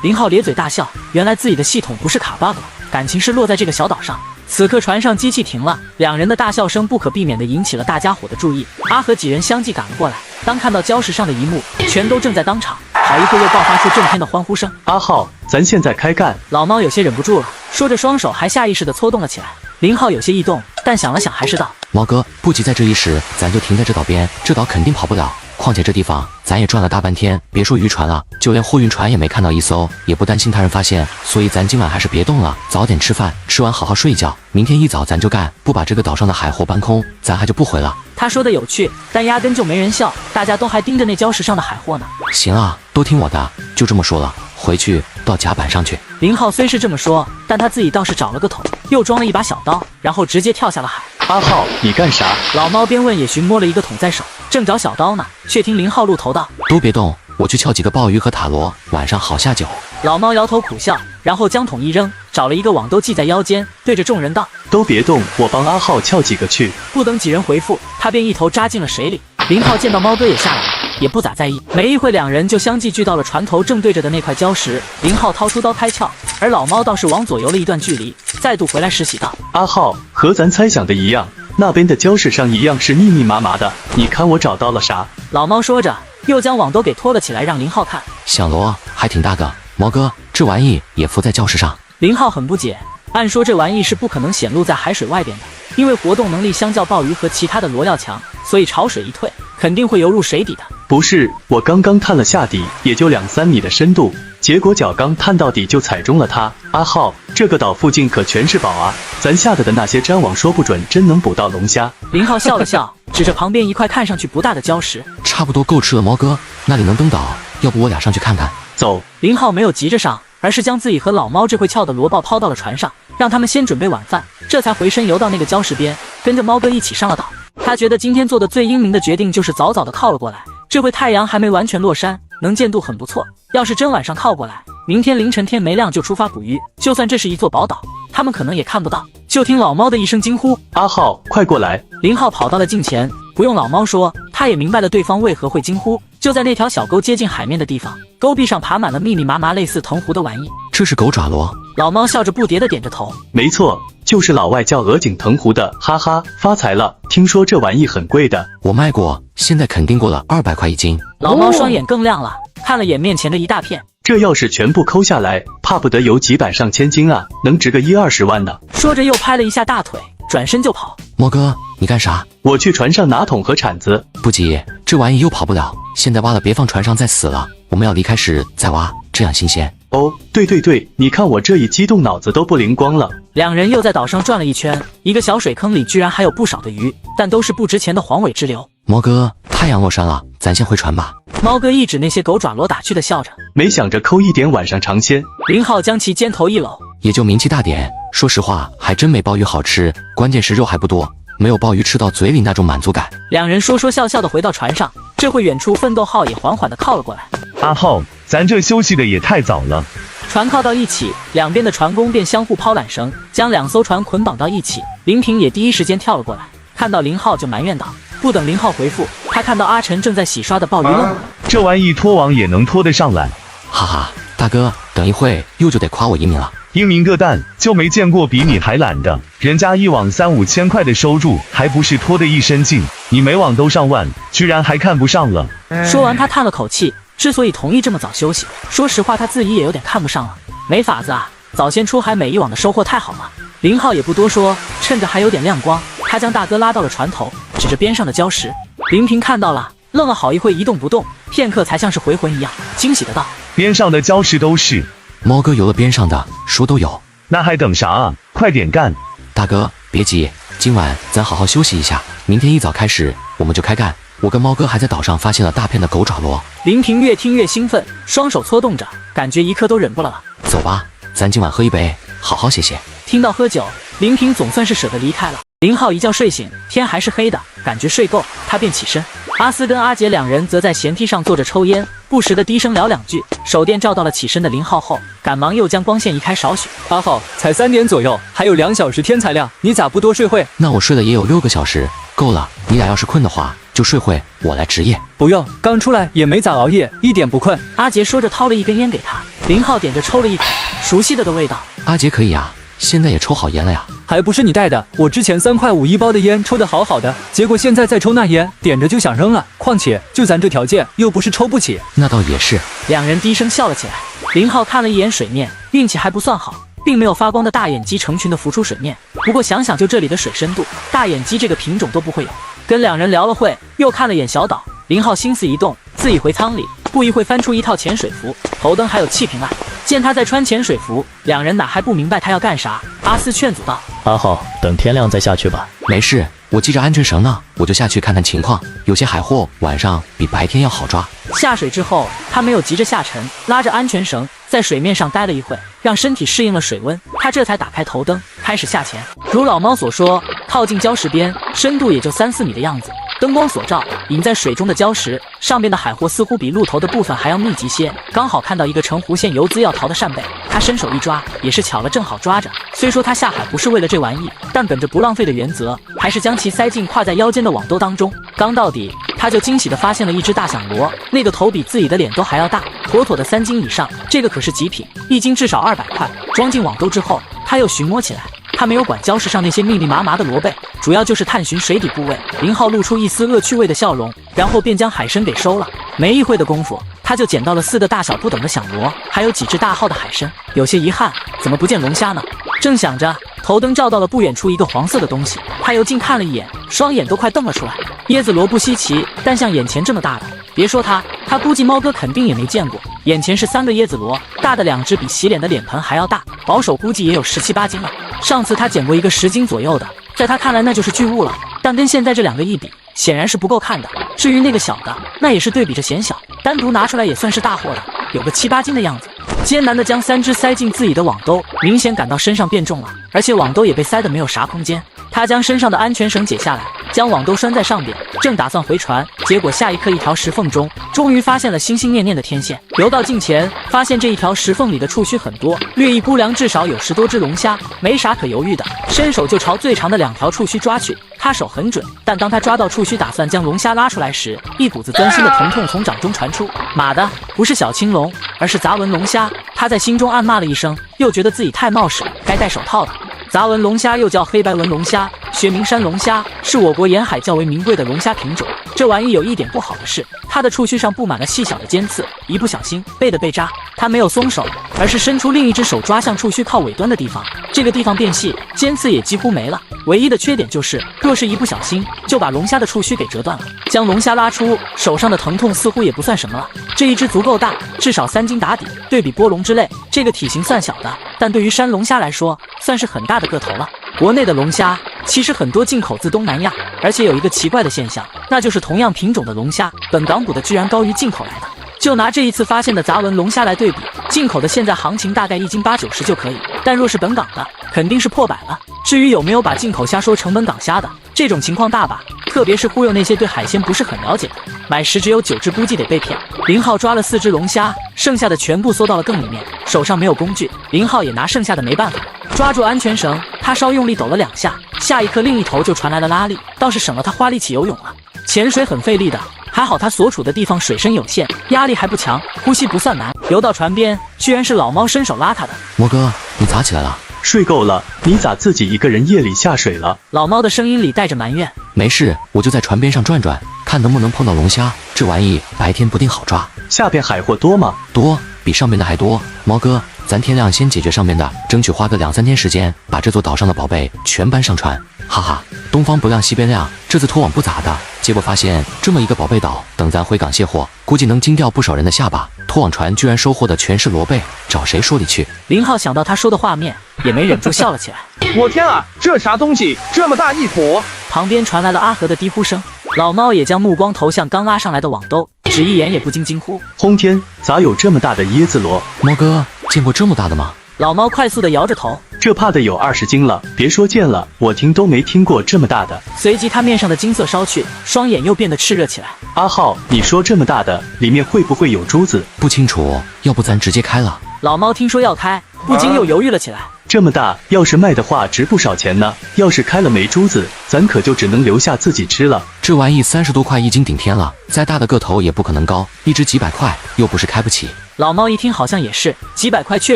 林浩咧嘴大笑，原来自己的系统不是卡 bug 了，感情是落在这个小岛上。此刻船上机器停了，2人的大笑声不可避免地引起了大家伙的注意。阿和几人相继赶了过来，当看到礁石上的一幕，全都正在当场，好一会又爆发出震天的欢呼声。阿浩，咱现在开干！老猫有些忍不住了，说着双手还下意识地搓动了起来。林浩有些异动，但想了想还是道：“猫哥，不急在这一时，咱就停在这岛边，这岛肯定跑不了。况且这地方咱也转了大半天，别说渔船了，就连货运船也没看到一艘，也不担心他人发现，所以咱今晚还是别动了，早点吃饭，吃完好好睡一觉，明天一早咱就干，不把这个岛上的海货搬空，咱还就不回了。”他说的有趣，但压根就没人笑，大家都还盯着那礁石上的海货呢。行啊，都听我的，就这么说了，回去到甲板上去。林浩虽是这么说，但他自己倒是找了个桶，又装了一把小刀，然后直接跳下了海。阿浩，你干啥？老猫边问也寻摸了一个桶在手，正找小刀呢，却听林浩露头道：“都别动，我去撬几个鲍鱼和塔螺，晚上好下酒。”老猫摇头苦笑，然后将桶一扔，找了一个网兜系在腰间，对着众人道：“都别动，我帮阿浩撬几个去。”不等几人回复，他便一头扎进了水里。林浩见到猫哥也下来了，也不咋在意。没一会，2人就相继聚到了船头正对着的那块礁石。林浩掏出刀开撬，而老猫倒是往左游了一段距离，再度回来时喜道：“阿浩，和咱猜想的一样，那边的礁石上一样是密密麻麻的，你看我找到了啥？”老猫说着，又将网兜给拖了起来，让林浩看。响螺还挺大个，毛哥，这玩意也浮在礁石上。林浩很不解，按说这玩意是不可能显露在海水外边的，因为活动能力相较鲍鱼和其他的螺要强，所以潮水一退，肯定会游入水底的。不是，我刚刚探了下底，也就2-3米的深度，结果脚刚探到底就踩中了它。阿浩，这个岛附近可全是宝啊，咱下的那些粘网说不准真能捕到龙虾。林浩笑了笑，指着旁边一块看上去不大的礁石，差不多够吃了。毛哥，那里能登岛，要不我俩上去看看？走。林浩没有急着上，而是将自己和老猫这会翘的萝卜抛到了船上，让他们先准备晚饭，这才回身游到那个礁石边，跟着猫哥一起上了岛。他觉得今天做的最英明的决定就是早早的靠了过来，这会太阳还没完全落山，能见度很不错。要是真晚上靠过来，明天凌晨天没亮就出发捕鱼，就算这是一座宝岛，他们可能也看不到。就听老猫的一声惊呼：“阿浩，快过来！”林浩跑到了近前，不用老猫说，他也明白了对方为何会惊呼。就在那条小沟接近海面的地方，沟壁上爬满了密密麻麻类似藤壶的玩意。这是狗爪螺。老猫笑着不迭地点着头：“没错，就是老外叫鹅颈藤壶的，哈哈，发财了！听说这玩意很贵的。”我卖过，现在肯定过了200块一斤。老猫双眼更亮了，看了眼面前的一大片。这要是全部抠下来，怕不得有几百上千斤啊，能值个10-20万呢。说着又拍了一下大腿，转身就跑。猫哥，你干啥？我去船上拿桶和铲子。不急，这玩意又跑不了，现在挖了别放船上再死了，我们要离开时再挖，这样新鲜。哦，对，你看我这一激动，脑子都不灵光了。两人又在岛上转了一圈，一个小水坑里居然还有不少的鱼，但都是不值钱的黄尾支流。猫哥，太阳落山了，咱先回船吧。猫哥一指那些狗爪螺，打趣的笑着。没想着抠一点晚上尝鲜。林浩将其肩头一搂，也就名气大点。说实话，还真没鲍鱼好吃，关键是肉还不多，没有鲍鱼吃到嘴里那种满足感。两人说说笑笑的回到船上，这会远处奋斗号也缓缓的靠了过来。阿浩，咱这休息的也太早了。船靠到一起，两边的船工便相互抛缆绳，将2艘船捆绑到一起。林平也第一时间跳了过来，看到林浩就埋怨道。不等林浩回复，他看到阿晨正在洗刷的鲍鱼愣了。这玩意拖网也能拖得上来？哈哈，大哥，等一会又就得夸我英明了。英明个蛋，就没见过比你还懒的。人家一网3-5千块的收入，还不是拖得一身劲？你每网都上万，居然还看不上了。说完他叹了口气，之所以同意这么早休息，说实话他自己也有点看不上了。没法子啊，早先出海每一网的收获太好了。林浩也不多说，趁着还有点亮光，他将大哥拉到了船头，指着边上的礁石。林平看到了，愣了好一会，一动不动，片刻才像是回魂一样，惊喜的道：“边上的礁石都是。”猫哥游了边上的，说都有。那还等啥啊？快点干！大哥，别急，今晚咱好好休息一下，明天一早开始我们就开干。我跟猫哥还在岛上发现了大片的狗爪螺。林平越听越兴奋，双手搓动着，感觉一刻都忍不了了。走吧，咱今晚喝一杯，好好歇歇。听到喝酒，林平总算是舍得离开了。林浩一觉睡醒，天还是黑的，感觉睡够，他便起身。阿斯跟阿杰两人则在舷梯上坐着抽烟，不时的低声聊2句。手电照到了起身的林浩后，赶忙又将光线移开少许。阿浩，才3点左右，还有2小时天才亮，你咋不多睡会？那我睡了也有6个小时，够了。你俩要是困的话，就睡会，我来值夜。不用，刚出来也没咋熬夜，一点不困。阿杰说着掏了一根烟给他，林浩点着抽了一口，熟悉的味道。阿杰可以啊，现在也抽好烟了呀。还不是你带的，我之前3块5一包的烟抽得好好的，结果现在再抽那烟，点着就想扔了。况且就咱这条件，又不是抽不起。那倒也是。两人低声笑了起来。林浩看了一眼水面，运气还不算好，并没有发光的大眼鸡成群的浮出水面。不过想想就这里的水深度，大眼鸡这个品种都不会有。跟两人聊了会，又看了眼小岛，林浩心思一动，自己回舱里，不一会翻出一套潜水服、头灯还有气瓶来。见他在穿潜水服，两人哪还不明白他要干啥。阿斯劝阻道：“阿浩，等天亮再下去吧。”没事，我系着安全绳呢，我就下去看看情况。有些海货晚上比白天要好抓。下水之后，他没有急着下沉，拉着安全绳在水面上待了一会，让身体适应了水温，他这才打开头灯，开始下潜。如老猫所说，靠近礁石边，深度也就3-4米的样子。灯光所照，隐在水中的礁石上边的海货似乎比鹿头的部分还要密集些。刚好看到一个呈弧线游姿要逃的扇贝，他伸手一抓，也是巧了，正好抓着。虽说他下海不是为了这玩意，但本着不浪费的原则，还是将其塞进挎在腰间的网兜当中。刚到底，他就惊喜地发现了一只大响螺，那个头比自己的脸都还要大，妥妥的3斤以上。这个可是极品，1斤至少200块。装进网兜之后，他又寻摸起来。他没有管礁石上那些密密麻麻的螺贝，主要就是探寻水底部位。林浩露出一丝恶趣味的笑容，然后便将海参给收了。没一会的功夫，他就捡到了4个大小不等的响螺，还有几只大号的海参。有些遗憾，怎么不见龙虾呢？正想着，头灯照到了不远处一个黄色的东西，他又近看了一眼，双眼都快瞪了出来。椰子螺不稀奇，但像眼前这么大的，别说他估计猫哥肯定也没见过。眼前是3个椰子螺，大的2只比洗脸的脸盆还要大，保守估计也有17、18斤了。上次他捡过一个10斤左右的，在他看来那就是巨物了，但跟现在这2个一比，显然是不够看的。至于那个小的，那也是对比着显小，单独拿出来也算是大货的，有个7、8斤的样子。艰难地将3只塞进自己的网兜，明显感到身上变重了，而且网兜也被塞得没有啥空间。他将身上的安全绳解下来，将网兜拴在上边，正打算回船，结果下一刻一条石缝中，终于发现了心心念念的天线。游到近前，发现这一条石缝里的触须很多，略一估量至少有10多只龙虾，没啥可犹豫的，伸手就朝最长的2条触须抓去。他手很准，但当他抓到触须打算将龙虾拉出来时，一股子钻心的疼痛从掌中传出。妈的，不是小青龙，而是杂纹龙虾。他在心中暗骂了一声，又觉得自己太冒失，该戴手套的。杂纹龙虾又叫黑白纹龙虾，学名山龙虾，是我国沿海较为名贵的龙虾品种。这玩意有一点不好的是，它的触须上布满了细小的尖刺，一不小心背被扎。他没有松手，而是伸出另一只手抓向触须靠尾端的地方，这个地方变细，尖刺也几乎没了。唯一的缺点就是，若是一不小心，就把龙虾的触须给折断了。将龙虾拉出，手上的疼痛似乎也不算什么了。这一只足够大，至少3斤打底。对比波龙之类，这个体型算小的，但对于山龙虾来说，算是很大的个头了。国内的龙虾其实很多进口自东南亚，而且有一个奇怪的现象，那就是同样品种的龙虾，本港捕的居然高于进口来的。就拿这一次发现的杂纹龙虾来对比，进口的现在行情大概1斤80、90就可以，但若是本港的，肯定是破百了。至于有没有把进口虾说成本港虾的，这种情况大把，特别是忽悠那些对海鲜不是很了解的，买10只有9只估计得被骗。林浩抓了4只龙虾，剩下的全部缩到了更里面，手上没有工具，林浩也拿剩下的没办法。抓住安全绳，他稍用力抖了2下，下一刻另一头就传来了拉力，倒是省了他花力气游泳了。潜水很费力的，还好他所处的地方水深有限，压力还不强，呼吸不算难。游到船边，居然是老猫伸手拉他的。魔哥，你咋起来了？睡够了，你咋自己一个人夜里下水了？老猫的声音里带着埋怨。没事，我就在船边上转转，看能不能碰到龙虾。这玩意白天不定好抓。下边海货多吗？多，比上面的还多。毛哥，咱天亮先解决上面的，争取花个2、3天时间，把这座岛上的宝贝全搬上船。哈哈，东方不亮西边亮，这次拖网不咋的，结果发现这么一个宝贝岛，等咱回港卸货，估计能惊掉不少人的下巴。拖网船居然收获的全是螺贝，找谁说理去？林浩想到他说的画面，也没忍住笑了起来。我天啊，这啥东西，这么大一坨！旁边传来了阿和的低呼声，老猫也将目光投向刚拉上来的网兜，只一眼也不禁惊呼：轰天，咋有这么大的椰子螺？猫哥，见过这么大的吗？老猫快速地摇着头，这怕得有20斤了，别说见了，我听都没听过这么大的。随即他面上的金色烧去，双眼又变得炽热起来。阿浩，你说这么大的，里面会不会有珠子？不清楚，要不咱直接开了？老猫听说要开，不禁又犹豫了起来。这么大，要是卖的话值不少钱呢。要是开了没珠子，咱可就只能留下自己吃了。这玩意30多块1斤顶天了，再大的个头也不可能高，一只几百块，又不是开不起。老猫一听好像也是，几百块确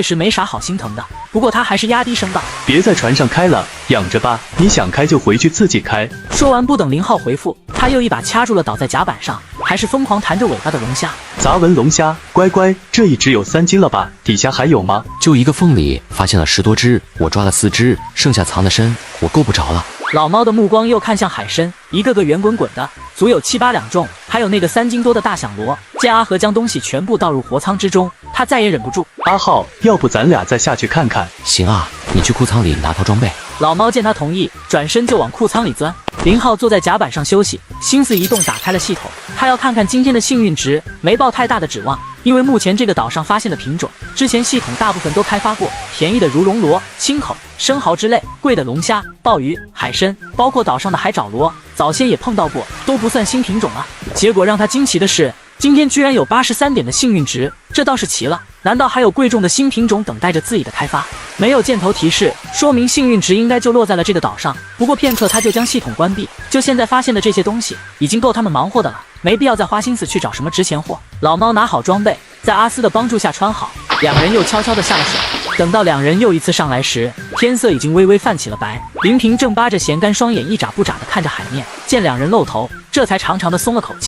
实没啥好心疼的，不过他还是压低声道：别在船上开了，养着吧，你想开就回去自己开。说完不等林浩回复，他又一把掐住了倒在甲板上还是疯狂弹着尾巴的龙虾。杂纹龙虾，乖乖，这一只有3斤了吧？底下还有吗？就一个缝里发现了10多只，我抓了4只，剩下藏得深，我够不着了。老猫的目光又看向海参，一个个圆滚滚的，足有7、8两重，还有那个3斤多的大响螺。见阿和将东西全部倒入活舱之中，他再也忍不住：阿浩，要不咱俩再下去看看？行啊，你去库仓里拿套装备。老猫见他同意，转身就往库仓里钻。林浩坐在甲板上休息，心思一动，打开了系统，他要看看今天的幸运值，没抱太大的指望，因为目前这个岛上发现的品种，之前系统大部分都开发过，便宜的如龙螺、青口、生蚝之类，贵的龙虾、鲍鱼、海参，包括岛上的海藻螺，早先也碰到过，都不算新品种了。结果让他惊奇的是，今天居然有83点的幸运值，这倒是奇了。难道还有贵重的新品种等待着自己的开发？没有箭头提示，说明幸运值应该就落在了这个岛上。不过片刻他就将系统关闭，就现在发现的这些东西已经够他们忙活的了，没必要再花心思去找什么值钱货。老猫拿好装备，在阿斯的帮助下穿好，两人又悄悄地下了水。等到两人又一次上来时，天色已经微微泛起了白。林平正扒着咸干，双眼一眨不眨地看着海面，见两人露头，这才长长的松了口气。